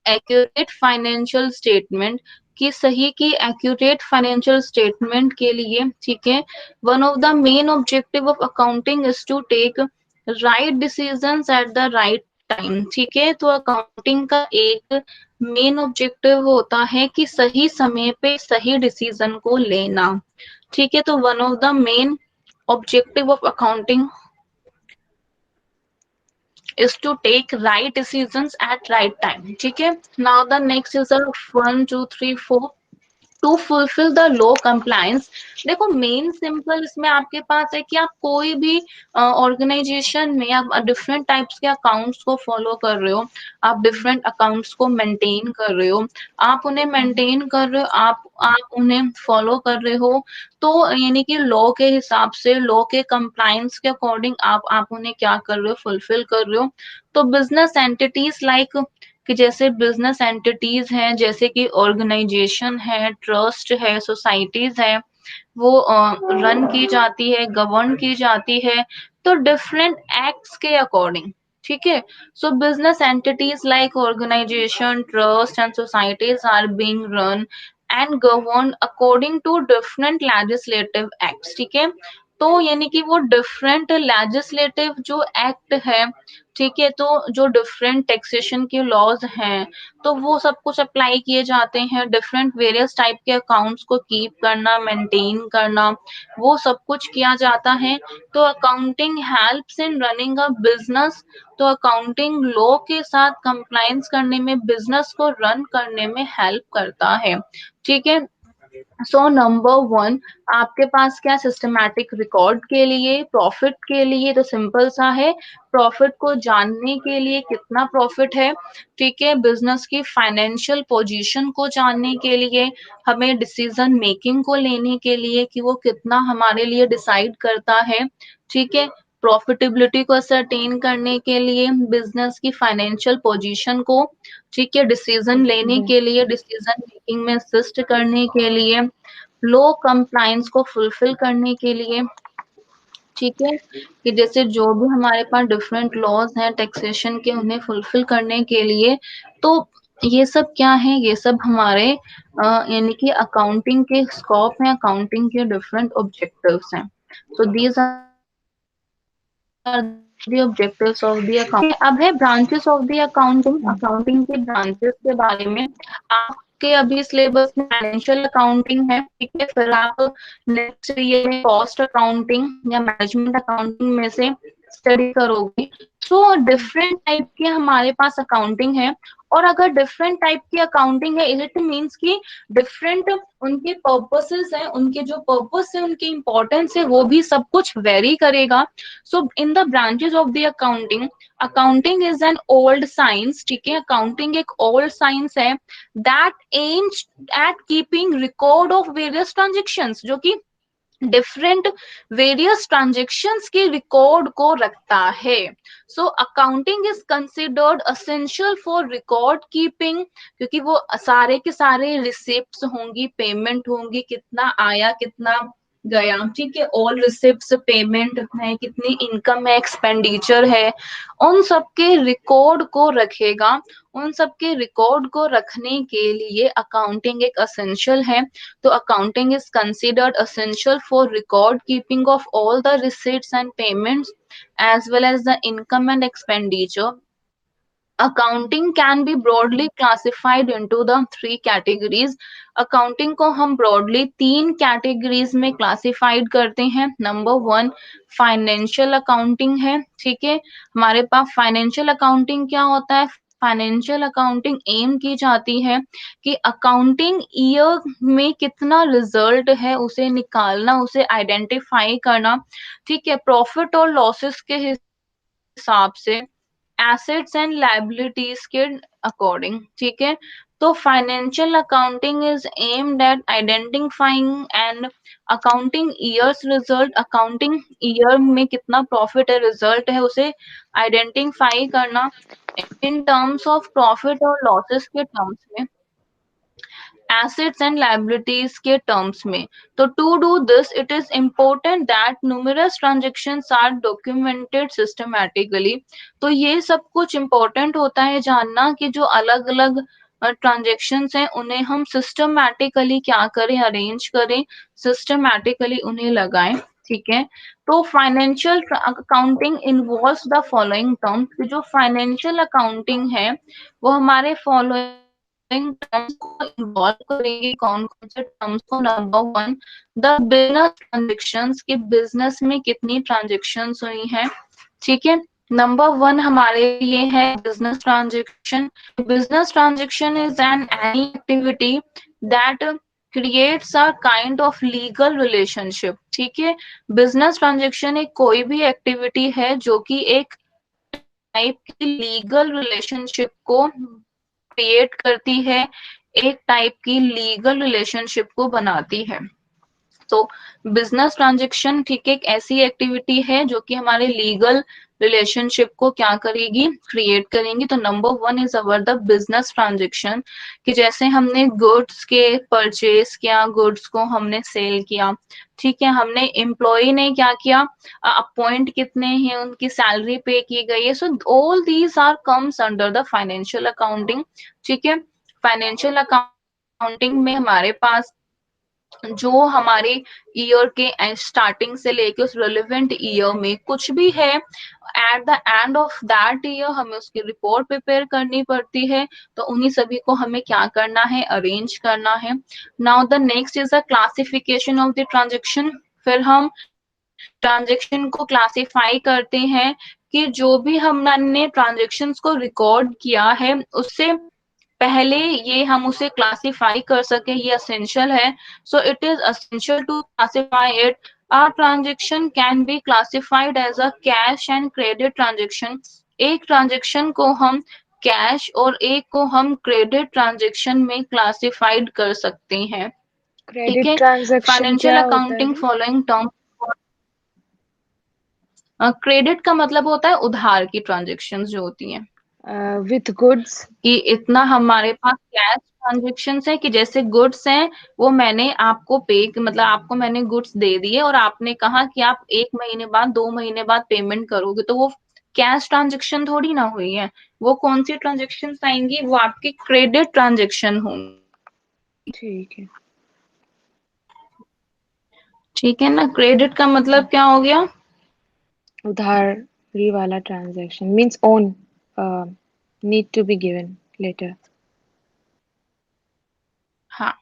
accurate financial statement, की सही की एक्यूरेट फाइनेंशियल स्टेटमेंट के लिए। ठीक है, one of the main objective of accounting is to take right decisions at the right time. ठीक है, तो अकाउंटिंग का एक मेन ऑब्जेक्टिव होता है कि सही समय पे सही डिसीजन को लेना। ठीक है, तो one of the main objective of accounting is to take right decisions at right time. ठीक है, now the next is a 1 2 3 4 to fulfil the law compliance. देखो मेन सिंपल इसमें आपके पास है कि आप कोई भी ऑर्गेनाइजेशन में आप डिफरेंट टाइप्स के अकाउंट्स को फॉलो कर रहे हो, आप डिफरेंट अकाउंट्स को मेंटेन कर रहे हो, आप उन्हें मेंटेन कर रहे हो, आप उन्हें फॉलो कर रहे हो, तो यानी कि लॉ के हिसाब से, लॉ के कंप्लायंस के अकॉर्डिंग आप उन्हें क्या कर रहे हो, फुलफिल कर रहे हो। तो बिजनेस एंटिटीज लाइक, कि जैसे बिजनेस एंटिटीज हैं, जैसे कि ऑर्गेनाइजेशन है, ट्रस्ट है, सोसाइटीज है, वो रन की जाती है, गवर्न की जाती है, तो डिफरेंट एक्ट्स के अकॉर्डिंग। ठीक है, so business entities like organisation, trust and societies are being run and govern according to different legislative acts. ठीक है, तो यानी कि वो डिफरेंट लेजिस्लेटिव जो एक्ट है, ठीक है, तो जो डिफरेंट टैक्सेशन के लॉज हैं, तो वो सब कुछ अप्लाई किए जाते हैं, डिफरेंट वेरियस टाइप के अकाउंट्स को कीप करना, मेंटेन करना, वो सब कुछ किया जाता है। तो accounting helps in running a business, तो अकाउंटिंग लॉ के साथ कंप्लायंस करने में, बिजनेस को रन करने में हेल्प करता है। ठीक है, सो नंबर 1 आपके पास क्या, सिस्टमैटिक रिकॉर्ड के लिए, प्रॉफिट के लिए तो सिंपल सा है, प्रॉफिट को जानने के लिए कितना प्रॉफिट है। ठीक है, बिजनेस की फाइनेंशियल पोजीशन को जानने के लिए, हमें डिसीजन मेकिंग को लेने के लिए कि वो कितना हमारे लिए डिसाइड करता है। ठीक है, प्रॉफिटेबिलिटी को असरटेन करने के लिए, बिजनेस की फाइनेंशियल पोजीशन को, ठीक है, डिसीजन लेने के लिए, डिसीजन मेकिंग में असिस्ट करने के लिए, लो कंप्लायंस को फुलफिल करने के लिए। ठीक है, कि जैसे जो भी हमारे पास डिफरेंट लॉज हैं टैक्सेशन के, उन्हें फुलफिल करने के लिए। तो ये सब क्या है, ये सब हमारे यानी कि अकाउंटिंग के स्कोप है, अकाउंटिंग के डिफरेंट ऑब्जेक्टिव्स हैं। तो these are the objectives of the accounting। अब है branches of the accounting, accounting के ब्रांचेस के बारे में। आपके अभी सिलेबस में फाइनेंशियल अकाउंटिंग है, ठीक है, फिर आप नेक्स्ट ईयर में कॉस्ट अकाउंटिंग या मैनेजमेंट अकाउंटिंग में से स्टडी करोगे। सो डिफरेंट टाइप के हमारे पास अकाउंटिंग है, और अगर डिफरेंट टाइप की अकाउंटिंग है, इट मीन्स कि डिफरेंट उनके पर्पसेस है, उनके जो पर्पस है, उनके इम्पोर्टेंस है, वो भी सब कुछ वेरी करेगा। So in the branches of the accounting, accounting is an old science, ठीक है, अकाउंटिंग एक ओल्ड साइंस है, that aims at keeping record of various transactions, जो कि डिफरेंट वेरियस ट्रांजेक्शन्स के रिकॉर्ड को रखता है। So accounting is considered essential for record keeping, क्योंकि वो सारे के सारे रिसिप्ट्स होंगी, पेमेंट होंगी, कितना आया कितना गया, ठीक है, ऑल रिसिप्ट्स, पेमेंट है, कितनी इनकम है, एक्सपेंडिचर है, उन सबके रिकॉर्ड को रखेगा। उन सबके रिकॉर्ड को रखने के लिए अकाउंटिंग एक असेंशियल है। तो accounting is considered essential for record keeping of all the receipts and payments as well as the income and expenditure. Accounting can be broadly classified into the three categories. Accounting को हम broadly तीन categories में classified करते हैं. Number one, financial accounting है, ठीक है, हमारे पास financial accounting क्या होता है? फाइनेंशियल अकाउंटिंग एम की जाती है कि अकाउंटिंग ईयर में कितना रिजल्ट है उसे निकालना, उसे आइडेंटिफाई करना, ठीक है, प्रॉफिट और लॉसेस के हिसाब से, एसेट्स एंड लायबिलिटीज के अकॉर्डिंग, ठीक है। तो financial accounting is aimed at identifying and accounting years result, accounting year में कितना प्रॉफिट है, रिजल्ट है, उसे आइडेंटिफाई करना इन टर्म्स ऑफ प्रॉफिट और लॉसेस के टर्म्स में, एसेट्स एंड लायबिलिटीज के टर्म्स में। तो to do this it is important that numerous transactions are documented systematically. तो ये सब कुछ इम्पोर्टेंट होता है जानना कि जो अलग अलग ट्रांजेक्शन्स हैं उन्हें हम सिस्टमैटिकली क्या करें, अरेंज करें, सिस्टमैटिकली उन्हें लगाएं, ठीक है। तो financial accounting involves the following terms, जो फाइनेंशियल अकाउंटिंग है वो हमारे फॉलोइंग टर्म्स को इन्वॉल्व करेगी। कौन कौन से टर्म्स को? Number one, the business transactions, के बिजनेस में कितनी ट्रांजेक्शन्स हुई हैं, ठीक है। नंबर वन हमारे लिए है business transaction. Business transaction is an any activity that creates a kind of legal relationship, ठीक है। बिजनेस ट्रांजेक्शन एक कोई भी एक्टिविटी है जो कि एक टाइप की लीगल रिलेशनशिप को क्रिएट करती है, एक टाइप की लीगल रिलेशनशिप को बनाती है। तो बिजनेस ट्रांजेक्शन, ठीक है, एक ऐसी एक्टिविटी है जो कि हमारे लीगल रिलेशनशिप को क्या करेगी, क्रिएट करेंगी। तो number one is our the business transaction, कि जैसे हमने गुड्स के परचेज किया, गुड्स को हमने सेल किया, ठीक है, हमने एम्प्लॉय ने क्या किया, अपॉइंट कितने हैं, उनकी सैलरी पे की गई है। So all these are comes under the financial accounting, ठीक है। फाइनेंशियल अकाउंटिंग में हमारे पास जो हमारे ईयर के स्टार्टिंग से लेके उस रिलेवेंट ईयर में कुछ भी है, at the end of that year हमें उसकी रिपोर्ट प्रिपेयर करनी पड़ती है। तो उन्हीं सभी को हमें क्या करना है, अरेंज करना है। Now the next is the classification of the transaction. फिर हम ट्रांजेक्शन को क्लासिफाई करते हैं कि जो भी हमने ट्रांजेक्शन्स को रिकॉर्ड किया है उससे पहले ये हम उसे क्लासिफाई कर सके, ये असेंशियल है। So it is essential to classify it. A transaction can be classified as a cash and credit transaction. एक ट्रांजेक्शन को हम कैश और एक को हम क्रेडिट ट्रांजेक्शन में क्लासिफाइड कर सकते हैं, ठीक क्रेडिट है। ट्रांजैक्शन फाइनेंशियल क्या होता है अकाउंटिंग जी? फॉलोइंग टर्म, क्रेडिट का मतलब होता है उधार की ट्रांजेक्शन जो होती हैं, विथ गुड्स? कि इतना हमारे पास कैश ट्रांजेक्शन है, कि जैसे गुड्स हैं वो मैंने आपको पे, मतलब आपको मैंने गुड्स दे दिए और आपने कहा कि आप 1 महीने बाद 2 महीने बाद पेमेंट करोगे, तो वो कैश ट्रांजेक्शन थोड़ी ना हुई है। वो कौन सी ट्रांजेक्शन आएंगी, वो आपकी क्रेडिट ट्रांजेक्शन होंगी, ठीक है। ठीक है ना। क्रेडिट का मतलब क्या हो गया? उधारी वाला transaction means own, need to be given later. हाँ,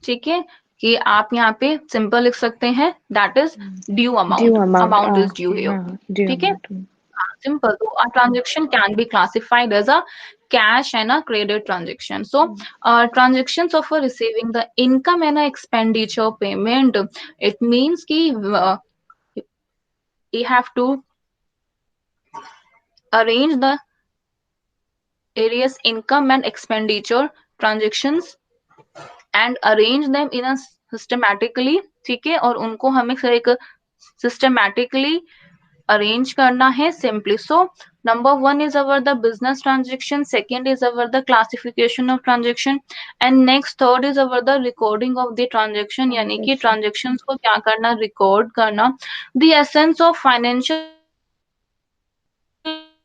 ठीक है, कि आप यहाँ पे सिंपल लिख सकते हैं that is due due amount, amount, amount is due okay, here, हाँ, ड्यू ठीक है। अमाउंट। हाँ, सिंपल। तो a transaction can be classified as a cash and a credit transaction. So transactions of receiving the income and a expenditure payment, it means कि we have to arrange the various income and expenditure transactions and arrange them in a systematically, ठीक है, और उनको हमें एक systematically arrange करना है simply. So number one is our the business transaction, second is our the classification of transaction, and next third is our the recording of the transaction, यानी कि ट्रांजेक्शन। transactions को क्या करना, record करना. The essence of financial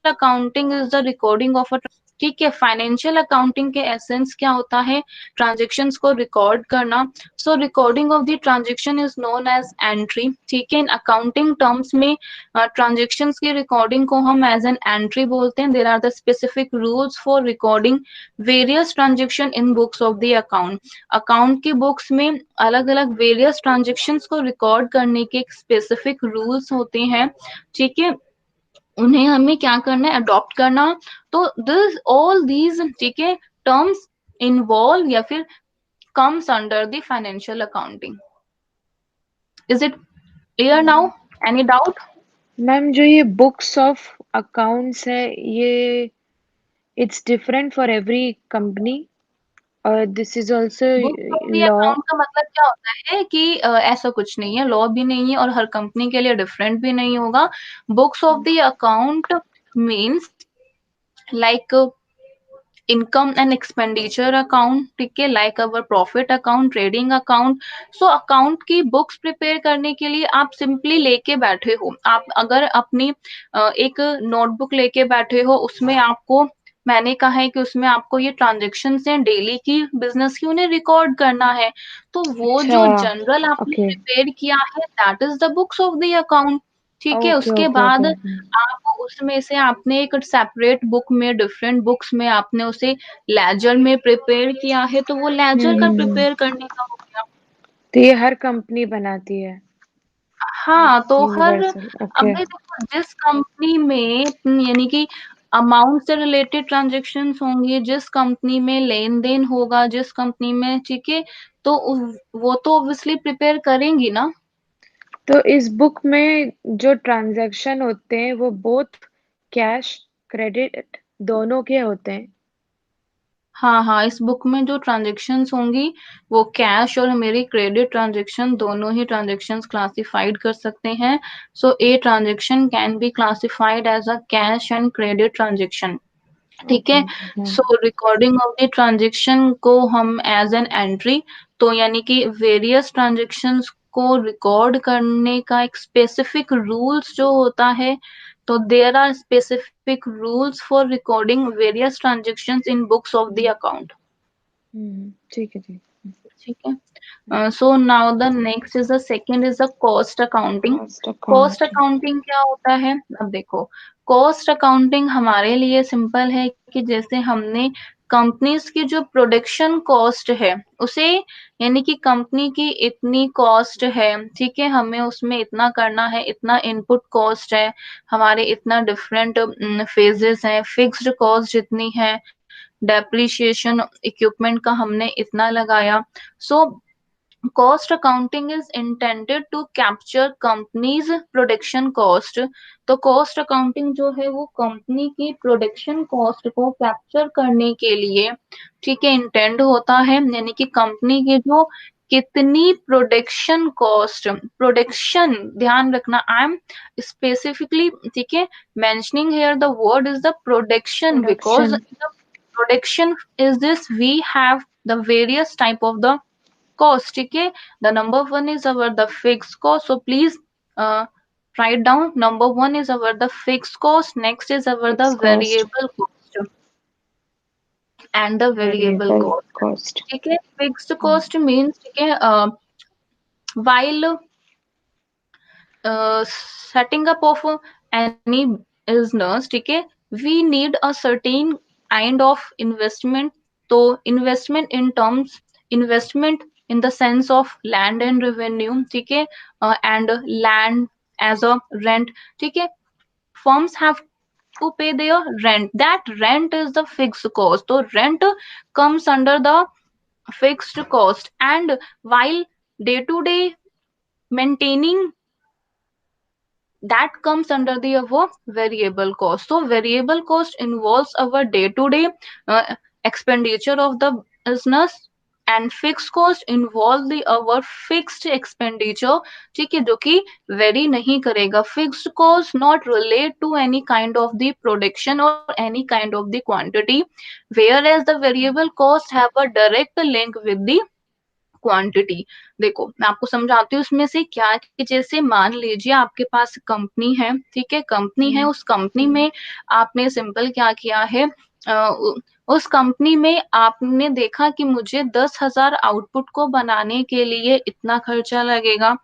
accounting is the recording of a ठीक है। Financial accounting के essence क्या होता है, ट्रांजेक्शंस को रिकॉर्ड करना. So recording of the transaction is known as entry, ठीक है। इन अकाउंटिंग टर्म्स में ट्रांजेक्शंस की रिकॉर्डिंग को हम एज एन एंट्री बोलते हैं. There are the specific rules for recording various transaction in books of the account. Account की books में अलग अलग वेरियस ट्रांजेक्शंस को रिकॉर्ड करने के स्पेसिफिक रूल्स होते हैं, ठीक है। उन्हें हमें क्या करना है, अडॉप्ट करना. तो दिस ऑल दीज, ठीक है, टर्म्स इन्वॉल्व या फिर comes under the financial accounting. Is it clear now? Any doubt? Ma'am जो ये बुक्स ऑफ अकाउंट्स है, ये it's different for every company, और this is also books of the law. Account का मतलब क्या होता है कि ऐसा कुछ नहीं है, लॉ भी नहीं है और हर कंपनी के लिए डिफरेंट भी नहीं होगा. Books of the account means like income and expenditure account, ठीक है, like our profit account, trading account. So account की बुक्स प्रिपेयर करने के लिए आप सिंपली लेके बैठे हो, आप अगर अपनी एक नोटबुक लेके बैठे हो, उसमें आपको, मैंने कहा है कि उसमें आपको ये ट्रांजेक्शन हैं डेली की बिजनेस की, उन्हें रिकॉर्ड करना है. तो वो अच्छा, जो जनरल आपने ओके, प्रिपेयर किया है that is the books of the account, ठीक है. ओके, उसके ओके, बाद ओके। आप उसमें से आपने एक सेपरेट बुक में, डिफरेंट बुक्स में आपने उसे लेजर में प्रिपेयर किया है, तो वो लेजर का हम्म। प्रिपेयर करने का हो गया. तो ये हर कंपनी बनाती है, हाँ, तो हर, यूनिवर्सल, ओके। अभी देखो जिस कंपनी में यानी कि अमाउंट से रिलेटेड ट्रांजेक्शन्स होंगे, जिस कंपनी में लेन देन होगा, जिस कंपनी में, ठीक है, तो वो तो ऑब्वियसली प्रिपेयर करेंगी ना. तो इस बुक में जो ट्रांजैक्शन होते हैं वो बोथ कैश क्रेडिट दोनों के होते हैं? हाँ हाँ, इस बुक में जो ट्रांजेक्शन्स होंगी वो कैश और मेरी क्रेडिट ट्रांजेक्शन, दोनों ही ट्रांजेक्शन्स क्लासिफाइड कर सकते हैं. So a transaction can be classified as a cash and credit transaction, ठीक ओके, है. हाँ। So recording of the transaction को हम एज एन एंट्री, तो यानी कि वेरियस ट्रांजेक्शन्स को रिकॉर्ड करने का एक स्पेसिफिक रूल्स जो होता है, तो there are specific rules for recording various transactions in books of the account, ठीक है जी। ठीक है. So now the next is the second is the cost accounting. Cost cost account. Accounting क्या होता है, अब देखो, कॉस्ट अकाउंटिंग हमारे लिए सिंपल है कि जैसे हमने कंपनीज की जो प्रोडक्शन कॉस्ट है उसे, यानी कि कंपनी की इतनी कॉस्ट है, ठीक है, हमें उसमें इतना करना है, इतना इनपुट कॉस्ट है, हमारे इतना डिफरेंट फेजेस हैं, फिक्स्ड कॉस्ट जितनी है, डेप्रिसिएशन इक्विपमेंट का हमने इतना लगाया. So cost accounting is intended to capture company's production cost. तो कॉस्ट अकाउंटिंग जो है वो कंपनी की प्रोडक्शन कॉस्ट को कैप्चर करने के लिए, ठीक है, इंटेंड होता है, यानी कि कंपनी की जो कितनी प्रोडक्शन कॉस्ट, प्रोडक्शन, ध्यान रखना, आई एम स्पेसिफिकली, ठीक है, mentioning here the word is the production, because production. the production is this, we have the various type of the cost, ठीक है. the number one is our the fixed cost, so please uh, write down. number one is our the fixed cost, next is our the fix cost. variable cost and the variable variable cost, cost. ठीक है. fixed cost means, ठीक है, while setting up of any business, ठीक है, we need a certain kind of investment. तो investment in terms, investment in the sense of land and revenue, ठीक है, and land as a rent, ठीक है, firms have to pay their rent. That rent is the fixed cost. So rent comes under the fixed cost, and while day to day maintaining, that comes under the our variable cost. So variable cost involves our day to day expenditure of the business, and fixed cost involve the our fixed expenditure, ठीक है, जो कि vary नहीं करेगा. Fixed cost not relate to any kind of the production और any kind of the quantity, whereas the variable cost have a direct link with the quantity. देखो मैं आपको समझाती हूँ इसमें से क्या है, कि जैसे मान लीजिए आपके पास कंपनी है, ठीक है, कंपनी है, उस कंपनी में आपने सिंपल क्या किया है, उस कंपनी में आपने देखा कि मुझे 10,000 आउटपुट को बनाने के लिए इतना खर्चा लगेगा.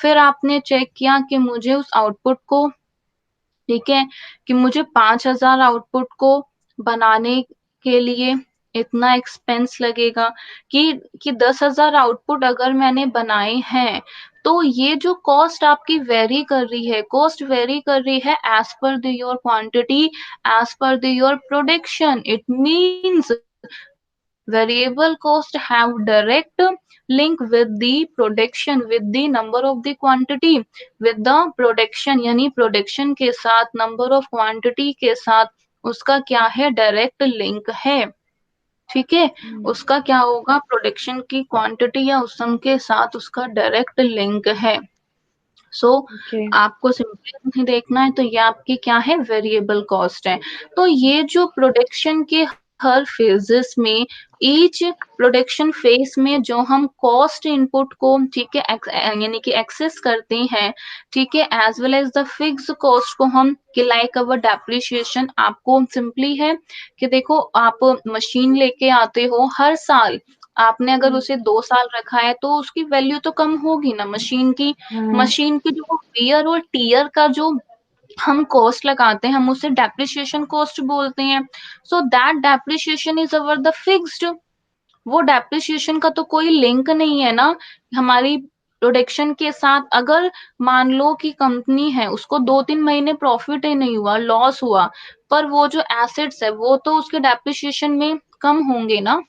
फिर आपने चेक किया कि मुझे उस आउटपुट को, ठीक है, कि मुझे 5,000 आउटपुट को बनाने के लिए इतना एक्सपेंस लगेगा, कि 10,000 आउटपुट अगर मैंने बनाए हैं, तो ये जो कॉस्ट आपकी वेरी कर रही है, कॉस्ट वेरी कर रही है as per the your quantity, as per the your production. It means variable cost have direct link with the production, with the number of the quantity, with the production, यानी production के साथ number of quantity के साथ उसका क्या है, direct link है. ठीक है, उसका क्या होगा, प्रोडक्शन की क्वांटिटी या उस सम के साथ उसका डायरेक्ट लिंक है. सो Okay. आपको सिंपली नहीं देखना है, तो ये आपकी क्या है, वेरिएबल कॉस्ट है. तो ये जो प्रोडक्शन के हर फेजेस में, ईच प्रोडक्शन फेज में जो हम कॉस्ट इनपुट को, ठीक है, यानी कि एक्सेस करते हैं, ठीक है, as well as the fix cost को हम, कि लाइक अवर डेप्रिसिएशन. आपको सिंपली है कि देखो आप मशीन लेके आते हो हर साल, आपने अगर उसे 2 साल रखा है तो उसकी वैल्यू तो कम होगी ना मशीन की. हाँ. मशीन की जो वियर और टीयर का जो हम कॉस्ट लगाते हैं, हम उसे डेप्रिसिएशन कॉस्ट बोलते हैं. So that depreciation is our the fixed. वो डेप्रिसिएशन का तो कोई लिंक नहीं है ना हमारी प्रोडक्शन के साथ. अगर मान लो कि कंपनी है, उसको 2-3 महीने प्रॉफिट ही नहीं हुआ, लॉस हुआ, पर वो जो एसेट्स है वो तो उसके डेप्रिसिएशन में कम होंगे ना.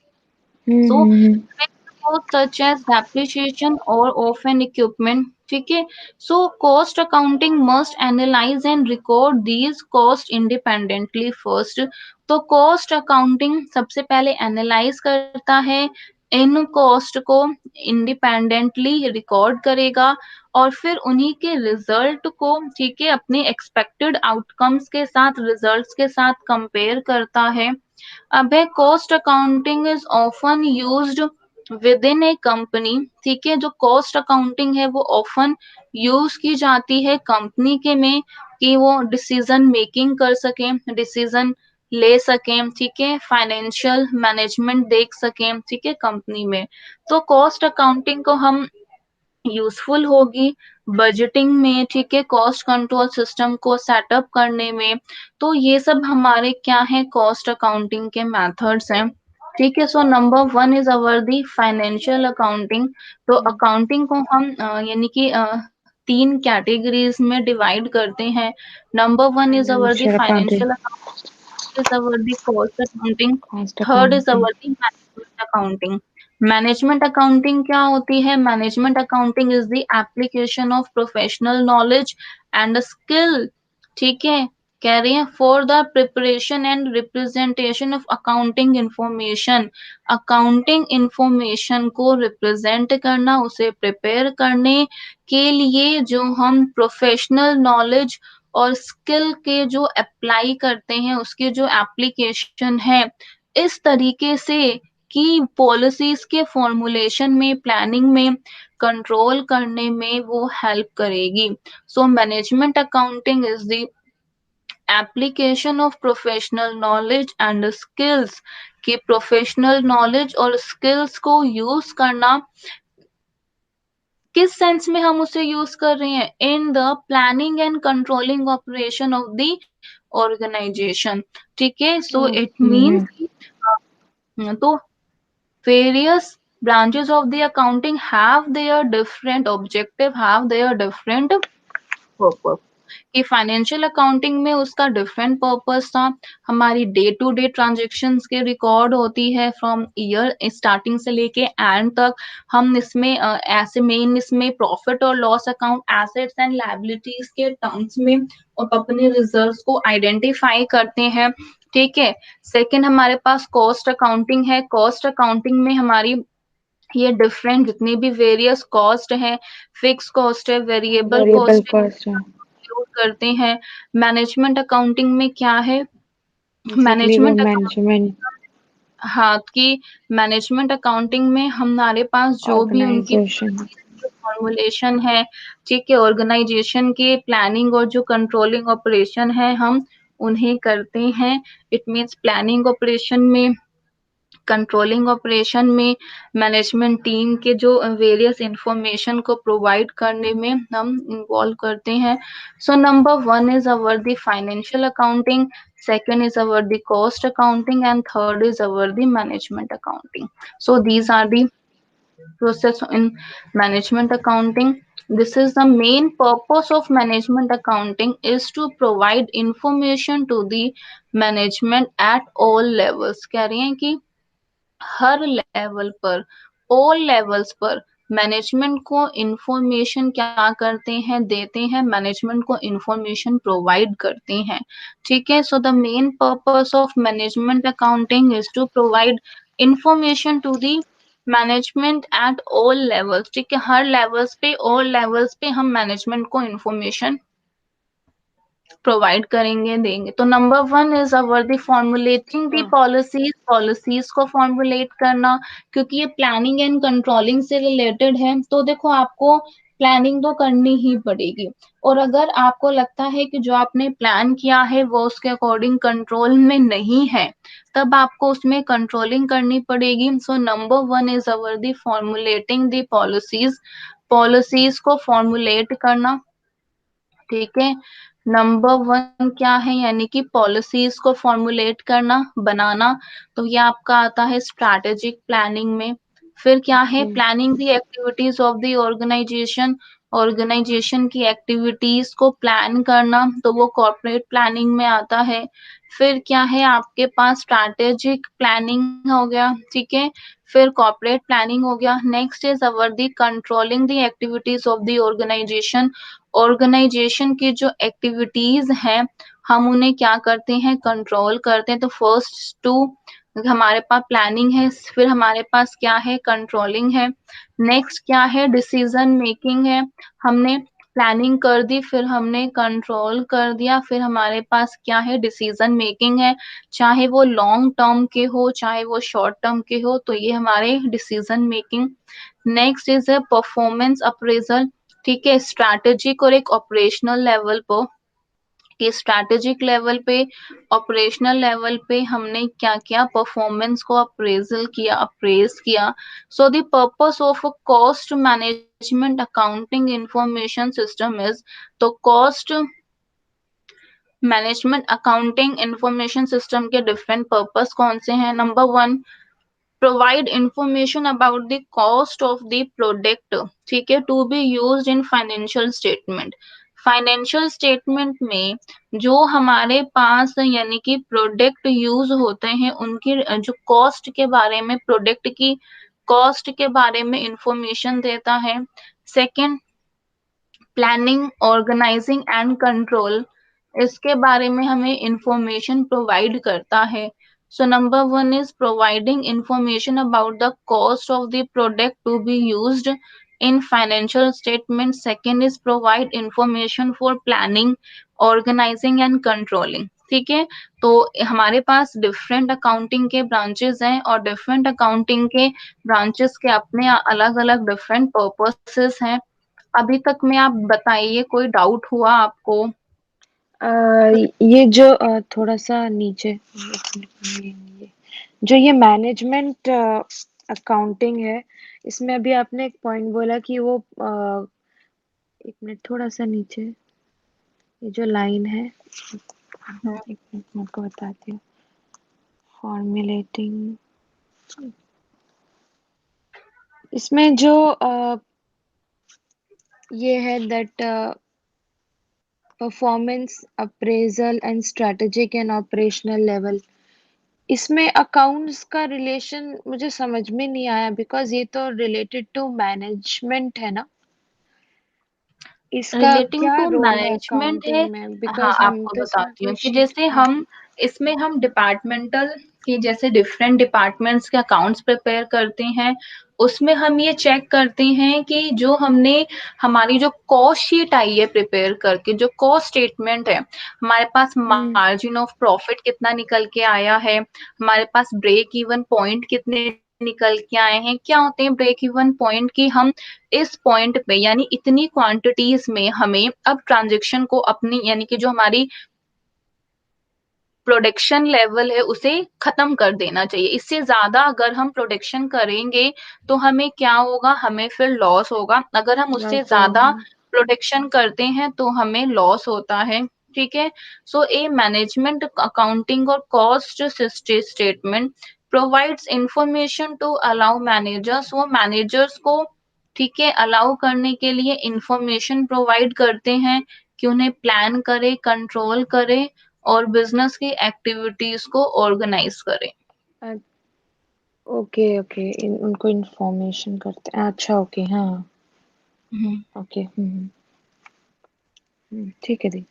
So fixed costs such as depreciation or of an equipment, ठीक है. So cost accounting must analyze and record these costs independently first. तो cost accounting सबसे पहले analyze करता है, इन cost को independently record करेगा, और फिर उन्हीं के result को, ठीक है, अपने expected outcomes के साथ, results के साथ compare करता है. अब है cost accounting is often used with in A company, ठीक है, जो कॉस्ट अकाउंटिंग है वो ऑफन यूज की जाती है कंपनी के में, कि वो डिसीजन मेकिंग कर सकें, डिसीजन ले सकें, ठीक है, फाइनेंशियल मैनेजमेंट देख सकें, ठीक है, कंपनी में. तो कॉस्ट अकाउंटिंग को हम यूजफुल होगी बजटिंग में, ठीक है, कॉस्ट कंट्रोल सिस्टम को सेटअप करने में. तो ये सब हमारे क्या है, कॉस्ट अकाउंटिंग के मेथड्स हैं. ठीक है, so number 1 is our the financial accounting. तो अकाउंटिंग को हम यानी कि 3 कैटेगरीज में डिवाइड करते हैं. Number 1 is our the Financial accounting, financial, is our the cost accounting. cost third is accounting. our the management accounting. Management accounting क्या होती है, management accounting is the application of professional knowledge and skill, ठीक है, कह रहे हैं, for the preparation and representation of accounting information. Accounting information को represent करना, उसे प्रिपेयर करने के लिए जो हम प्रोफेशनल नॉलेज और स्किल के जो अप्लाई करते हैं, उसके जो एप्लीकेशन है, इस तरीके से कि पॉलिसीज के फॉर्मुलेशन में, प्लानिंग में, कंट्रोल करने में वो हेल्प करेगी. So management accounting is the application of professional knowledge and skills, कि प्रोफेशनल नॉलेज और स्किल्स को यूज करना, किस सेंस में हम उसे यूज कर रहे हैं, in the planning and controlling operation of the organisation. ठीक है, सो इट मीन्स, तो various branches of the accounting have their different objective, have their different purpose कि फाइनेंशियल अकाउंटिंग में उसका डिफरेंट पर्पस था। हमारी डे टू डे ट्रांजेक्शन्स के record होती है फ्रॉम ईयर स्टार्टिंग से लेके एंड तक। हम इसमें ऐसे मेन इसमें प्रॉफिट और loss account assets and liabilities के टर्म्स में और अपने रिजर्व्स को आइडेंटिफाई करते हैं। ठीक है। सेकंड हमारे पास कॉस्ट अकाउंटिंग है। कॉस्ट अकाउंटिंग में हमारी ये डिफरेंट जितनी भी वेरियस कॉस्ट है, फिक्स कॉस्ट है, वेरिएबल वेरिएबल कॉस्ट है, कॉस्ट है। इंक्लूड करते हैं। मैनेजमेंट अकाउंटिंग में क्या है? बेसिकली वो मैनेजमेंट मैनेजमेंट हाँ, कि मैनेजमेंट अकाउंटिंग में हमारे पास जो भी उनकी ऑर्गेनाइजेशन। फॉर्मुलेशन है, ठीक है, ऑर्गेनाइजेशन के प्लानिंग और जो कंट्रोलिंग ऑपरेशन है हम उन्हें करते हैं। इट मीन्स प्लानिंग ऑपरेशन में, कंट्रोलिंग ऑपरेशन में, मैनेजमेंट टीम के जो वेरियस इंफॉर्मेशन को प्रोवाइड करने में हम इन्वॉल्व करते हैं। सो number one is our the financial accounting, second is our the cost accounting, and third is our the management accounting. So these are the process in management accounting. This is the main purpose of management accounting is to provide information to the management at all levels. कह रही हैं कि हर level पर, all levels पर management को information क्या करते हैं, देते हैं, मैनेजमेंट को इंफॉर्मेशन प्रोवाइड करते हैं। ठीक है। So the main purpose of management accounting is to provide information to the management at all levels. ठीक है। हर लेवल्स पे, ऑल लेवल्स पे हम मैनेजमेंट को इंफॉर्मेशन प्रोवाइड करेंगे, देंगे। तो number one is our the formulating the हाँ। पॉलिसीज, पॉलिसीज को फॉर्मुलेट करना, क्योंकि ये प्लानिंग एंड कंट्रोलिंग से रिलेटेड है। तो देखो आपको प्लानिंग तो करनी ही पड़ेगी, और अगर आपको लगता है कि जो आपने प्लान किया है वो उसके अकॉर्डिंग कंट्रोल में नहीं है, तब आपको उसमें कंट्रोलिंग करनी पड़ेगी। सो number one is our the formulating the policies, policies को फॉर्मुलेट करना। ठीक है। नंबर वन क्या है, यानी कि पॉलिसीज को फॉर्मुलेट करना, बनाना। तो ये आपका आता है स्ट्रैटेजिक प्लानिंग में। फिर क्या है, okay. Planning the activities of the organisation, organisation की एक्टिविटीज को प्लान करना, तो वो कॉर्पोरेट प्लानिंग में आता है। फिर क्या है आपके पास, स्ट्रैटेजिक प्लानिंग हो गया। ठीक है। फिर कॉर्पोरेट प्लानिंग हो गया। Next is our the controlling the activities of the organisation, organisation की जो एक्टिविटीज हैं हम उन्हें क्या करते हैं, कंट्रोल करते हैं। तो फर्स्ट टू हमारे पास प्लानिंग है, फिर हमारे पास क्या है, कंट्रोलिंग है। नेक्स्ट क्या है, डिसीजन मेकिंग है। हमने प्लानिंग कर दी, फिर हमने कंट्रोल कर दिया, फिर हमारे पास क्या है, डिसीजन मेकिंग है। चाहे वो लॉन्ग टर्म के हो, चाहे वो शॉर्ट टर्म के हो, तो ये हमारे डिसीजन मेकिंग। नेक्स्ट इज है परफॉर्मेंस अप्रेजल। ठीक है। स्ट्रैटेजिक और एक ऑपरेशनल लेवल पर, कि स्ट्रैटेजिक लेवल पे, ऑपरेशनल लेवल पे हमने क्या किया, परफॉर्मेंस को अप्रेजल किया, अप्रेज किया। So the purpose of a cost management accounting information system is, तो cost management accounting information system के डिफरेंट पर्पस कौन से हैं। Number one, provide information about the cost of the product, ठीक है, to be used in financial statement. Financial statement में जो हमारे पास यानी कि प्रोडक्ट यूज होते हैं उनकी जो कॉस्ट के बारे में, प्रोडक्ट की कॉस्ट के बारे में इंफॉर्मेशन देता है। Second, planning, organising and control, इसके बारे में हमें इंफॉर्मेशन प्रोवाइड करता है। So number one is providing information about the cost of the product to be used in financial statement. Second is provide information for planning, organising and controlling. ठीक है। तो हमारे पास डिफरेंट अकाउंटिंग के branches हैं, और डिफरेंट अकाउंटिंग के branches के अपने अलग अलग डिफरेंट पर्पसेस हैं। अभी तक में आप बताइए, कोई डाउट हुआ आपको? ये जो थोड़ा सा नीचे, ये जो ये मैनेजमेंट अकाउंटिंग है, इसमें अभी आपने एक पॉइंट बोला कि वो एक मिनट थोड़ा सा नीचे, ये जो लाइन है, हम्म, एक मिनट मैं आपको बताती हूँ। फॉर्मुलेटिंग, इसमें जो ये है that performance appraisal and strategic and operational level, इसमें अकाउंट्स का रिलेशन मुझे समझ में नहीं आया, बिकॉज ये तो रिलेटेड टू मैनेजमेंट है ना, इसका रिलेटिंग क्या टू रोल है मैनेजमेंट है। अकाउंटिंग में, हाँ, बिकॉज हम आपको तो सिर्फ बताती हूँ वो कि शीट। जैसे हाँ। हम इसमें हम डिपार्टमेंटल की जैसे डिफरेंट डिपार्टमेंट्स के अकाउंट्स प्रिपेयर करते हैं, उसमें हम ये चेक करते हैं कि जो हमने हमारी जो कॉस्ट शीट आई है प्रिपेयर करके, जो कॉस्ट स्टेटमेंट है, हमारे पास हम्म। मार्जिन ऑफ प्रॉफिट कितना निकल के आया है, हमारे पास ब्रेक इवन पॉइंट कितने निकल के आए हैं। क्या होते हैं ब्रेक इवन पॉइंट की हम इस पॉइंट पे यानी इतनी क्वांटिटीज में हमें अब ट्रांजेक्शन को अपनी यानी कि जो हमारी प्रोडक्शन लेवल है उसे खत्म कर देना चाहिए। इससे ज्यादा अगर हम प्रोडक्शन करेंगे तो हमें क्या होगा, हमें फिर लॉस होगा। अगर हम उससे लॉस ज्यादा होगा। प्रोडक्शन करते हैं तो हमें लॉस होता है। ठीक है। सो ए मैनेजमेंट अकाउंटिंग और cost statement provides information to allow managers, वो मैनेजर्स को ठीक है अलाउ करने के लिए इंफॉर्मेशन प्रोवाइड करते हैं कि उन्हें प्लान करे, कंट्रोल करे और बिजनेस की एक्टिविटीज को ऑर्गेनाइज करें। ओके ओके, उनको इंफॉर्मेशन करते हैं, अच्छा ओके हाँ। हम्म, ओके। ठीक है दी।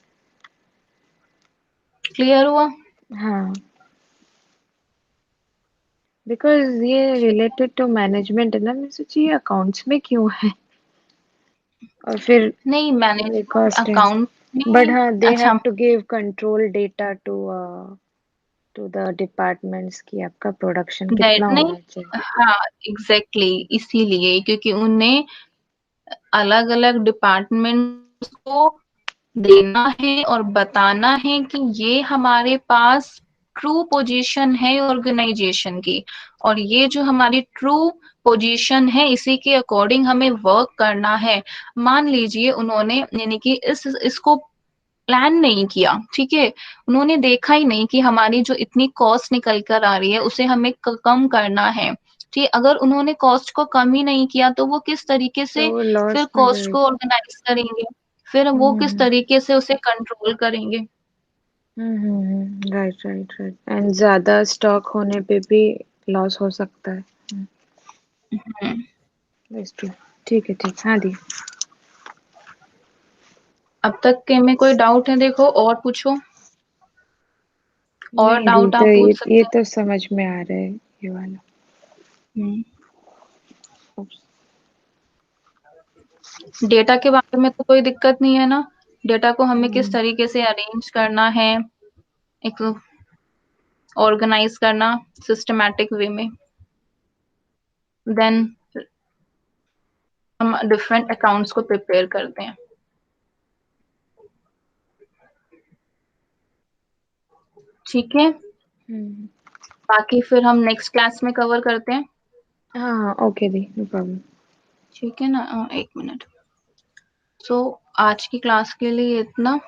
क्लियर हुआ? हाँ, बिकॉज ये ठीक। रिलेटेड टू मैनेजमेंट है ना, मैं सोची ये अकाउंट्स में क्यों है, और फिर नहीं, ये मैनेजमेंट कॉस्ट है। अकाउंट बट में। हाँ, दे हैव अच्छा। To give control data to the departments की आपका प्रोडक्शन दैट कितना नहीं। होना चाहिए। हाँ, एग्जैक्टली exactly, इसीलिए क्योंकि उन्हें अलग अलग डिपार्टमेंट को देना है और बताना है कि ये हमारे पास ट्रू पोजीशन है ऑर्गेनाइजेशन की, और ये जो हमारी ट्रू पोजीशन है इसी के अकॉर्डिंग हमें वर्क करना है। मान लीजिए उन्होंने यानी कि इस इसको प्लान नहीं किया, ठीक है, उन्होंने देखा ही नहीं कि हमारी जो इतनी कॉस्ट निकल कर आ रही है उसे हमें कम करना है। ठीक, अगर उन्होंने कॉस्ट को कम ही नहीं किया तो वो किस तरीके तो से वो फिर लॉस में कॉस्ट को जाएगी। ऑर्गेनाइज करेंगे, फिर वो किस हम्म तरीके से उसे कंट्रोल करेंगे। राइट राइट राइट, एंड ज्यादा स्टॉक होने पे भी लॉस हो सकता है। हम्म, दैट्स ट्रू। ठीक है, ठीक, हाँ दी। अब तक के में कोई डाउट है देखो और पूछो, और नहीं दी, डाउट तो आप ये पूछ ये सकते तो समझ में आ रहा है, ये वाला। हो। डेटा के बारे में तो कोई दिक्कत नहीं है ना, डेटा को हमें किस हम्म तरीके से अरेंज करना है, एक ऑर्गेनाइज करना सिस्टमैटिक वे में, देन हम डिफरेंट अकाउंट्स को प्रिपेयर करते हैं। ठीक है, हम्म। बाकी फिर हम नेक्स्ट क्लास में कवर करते हैं। हाँ हाँ, ओके दी, नो प्रॉब्लम। ठीक है ना, एक मिनट। सो आज की क्लास के लिए इतना।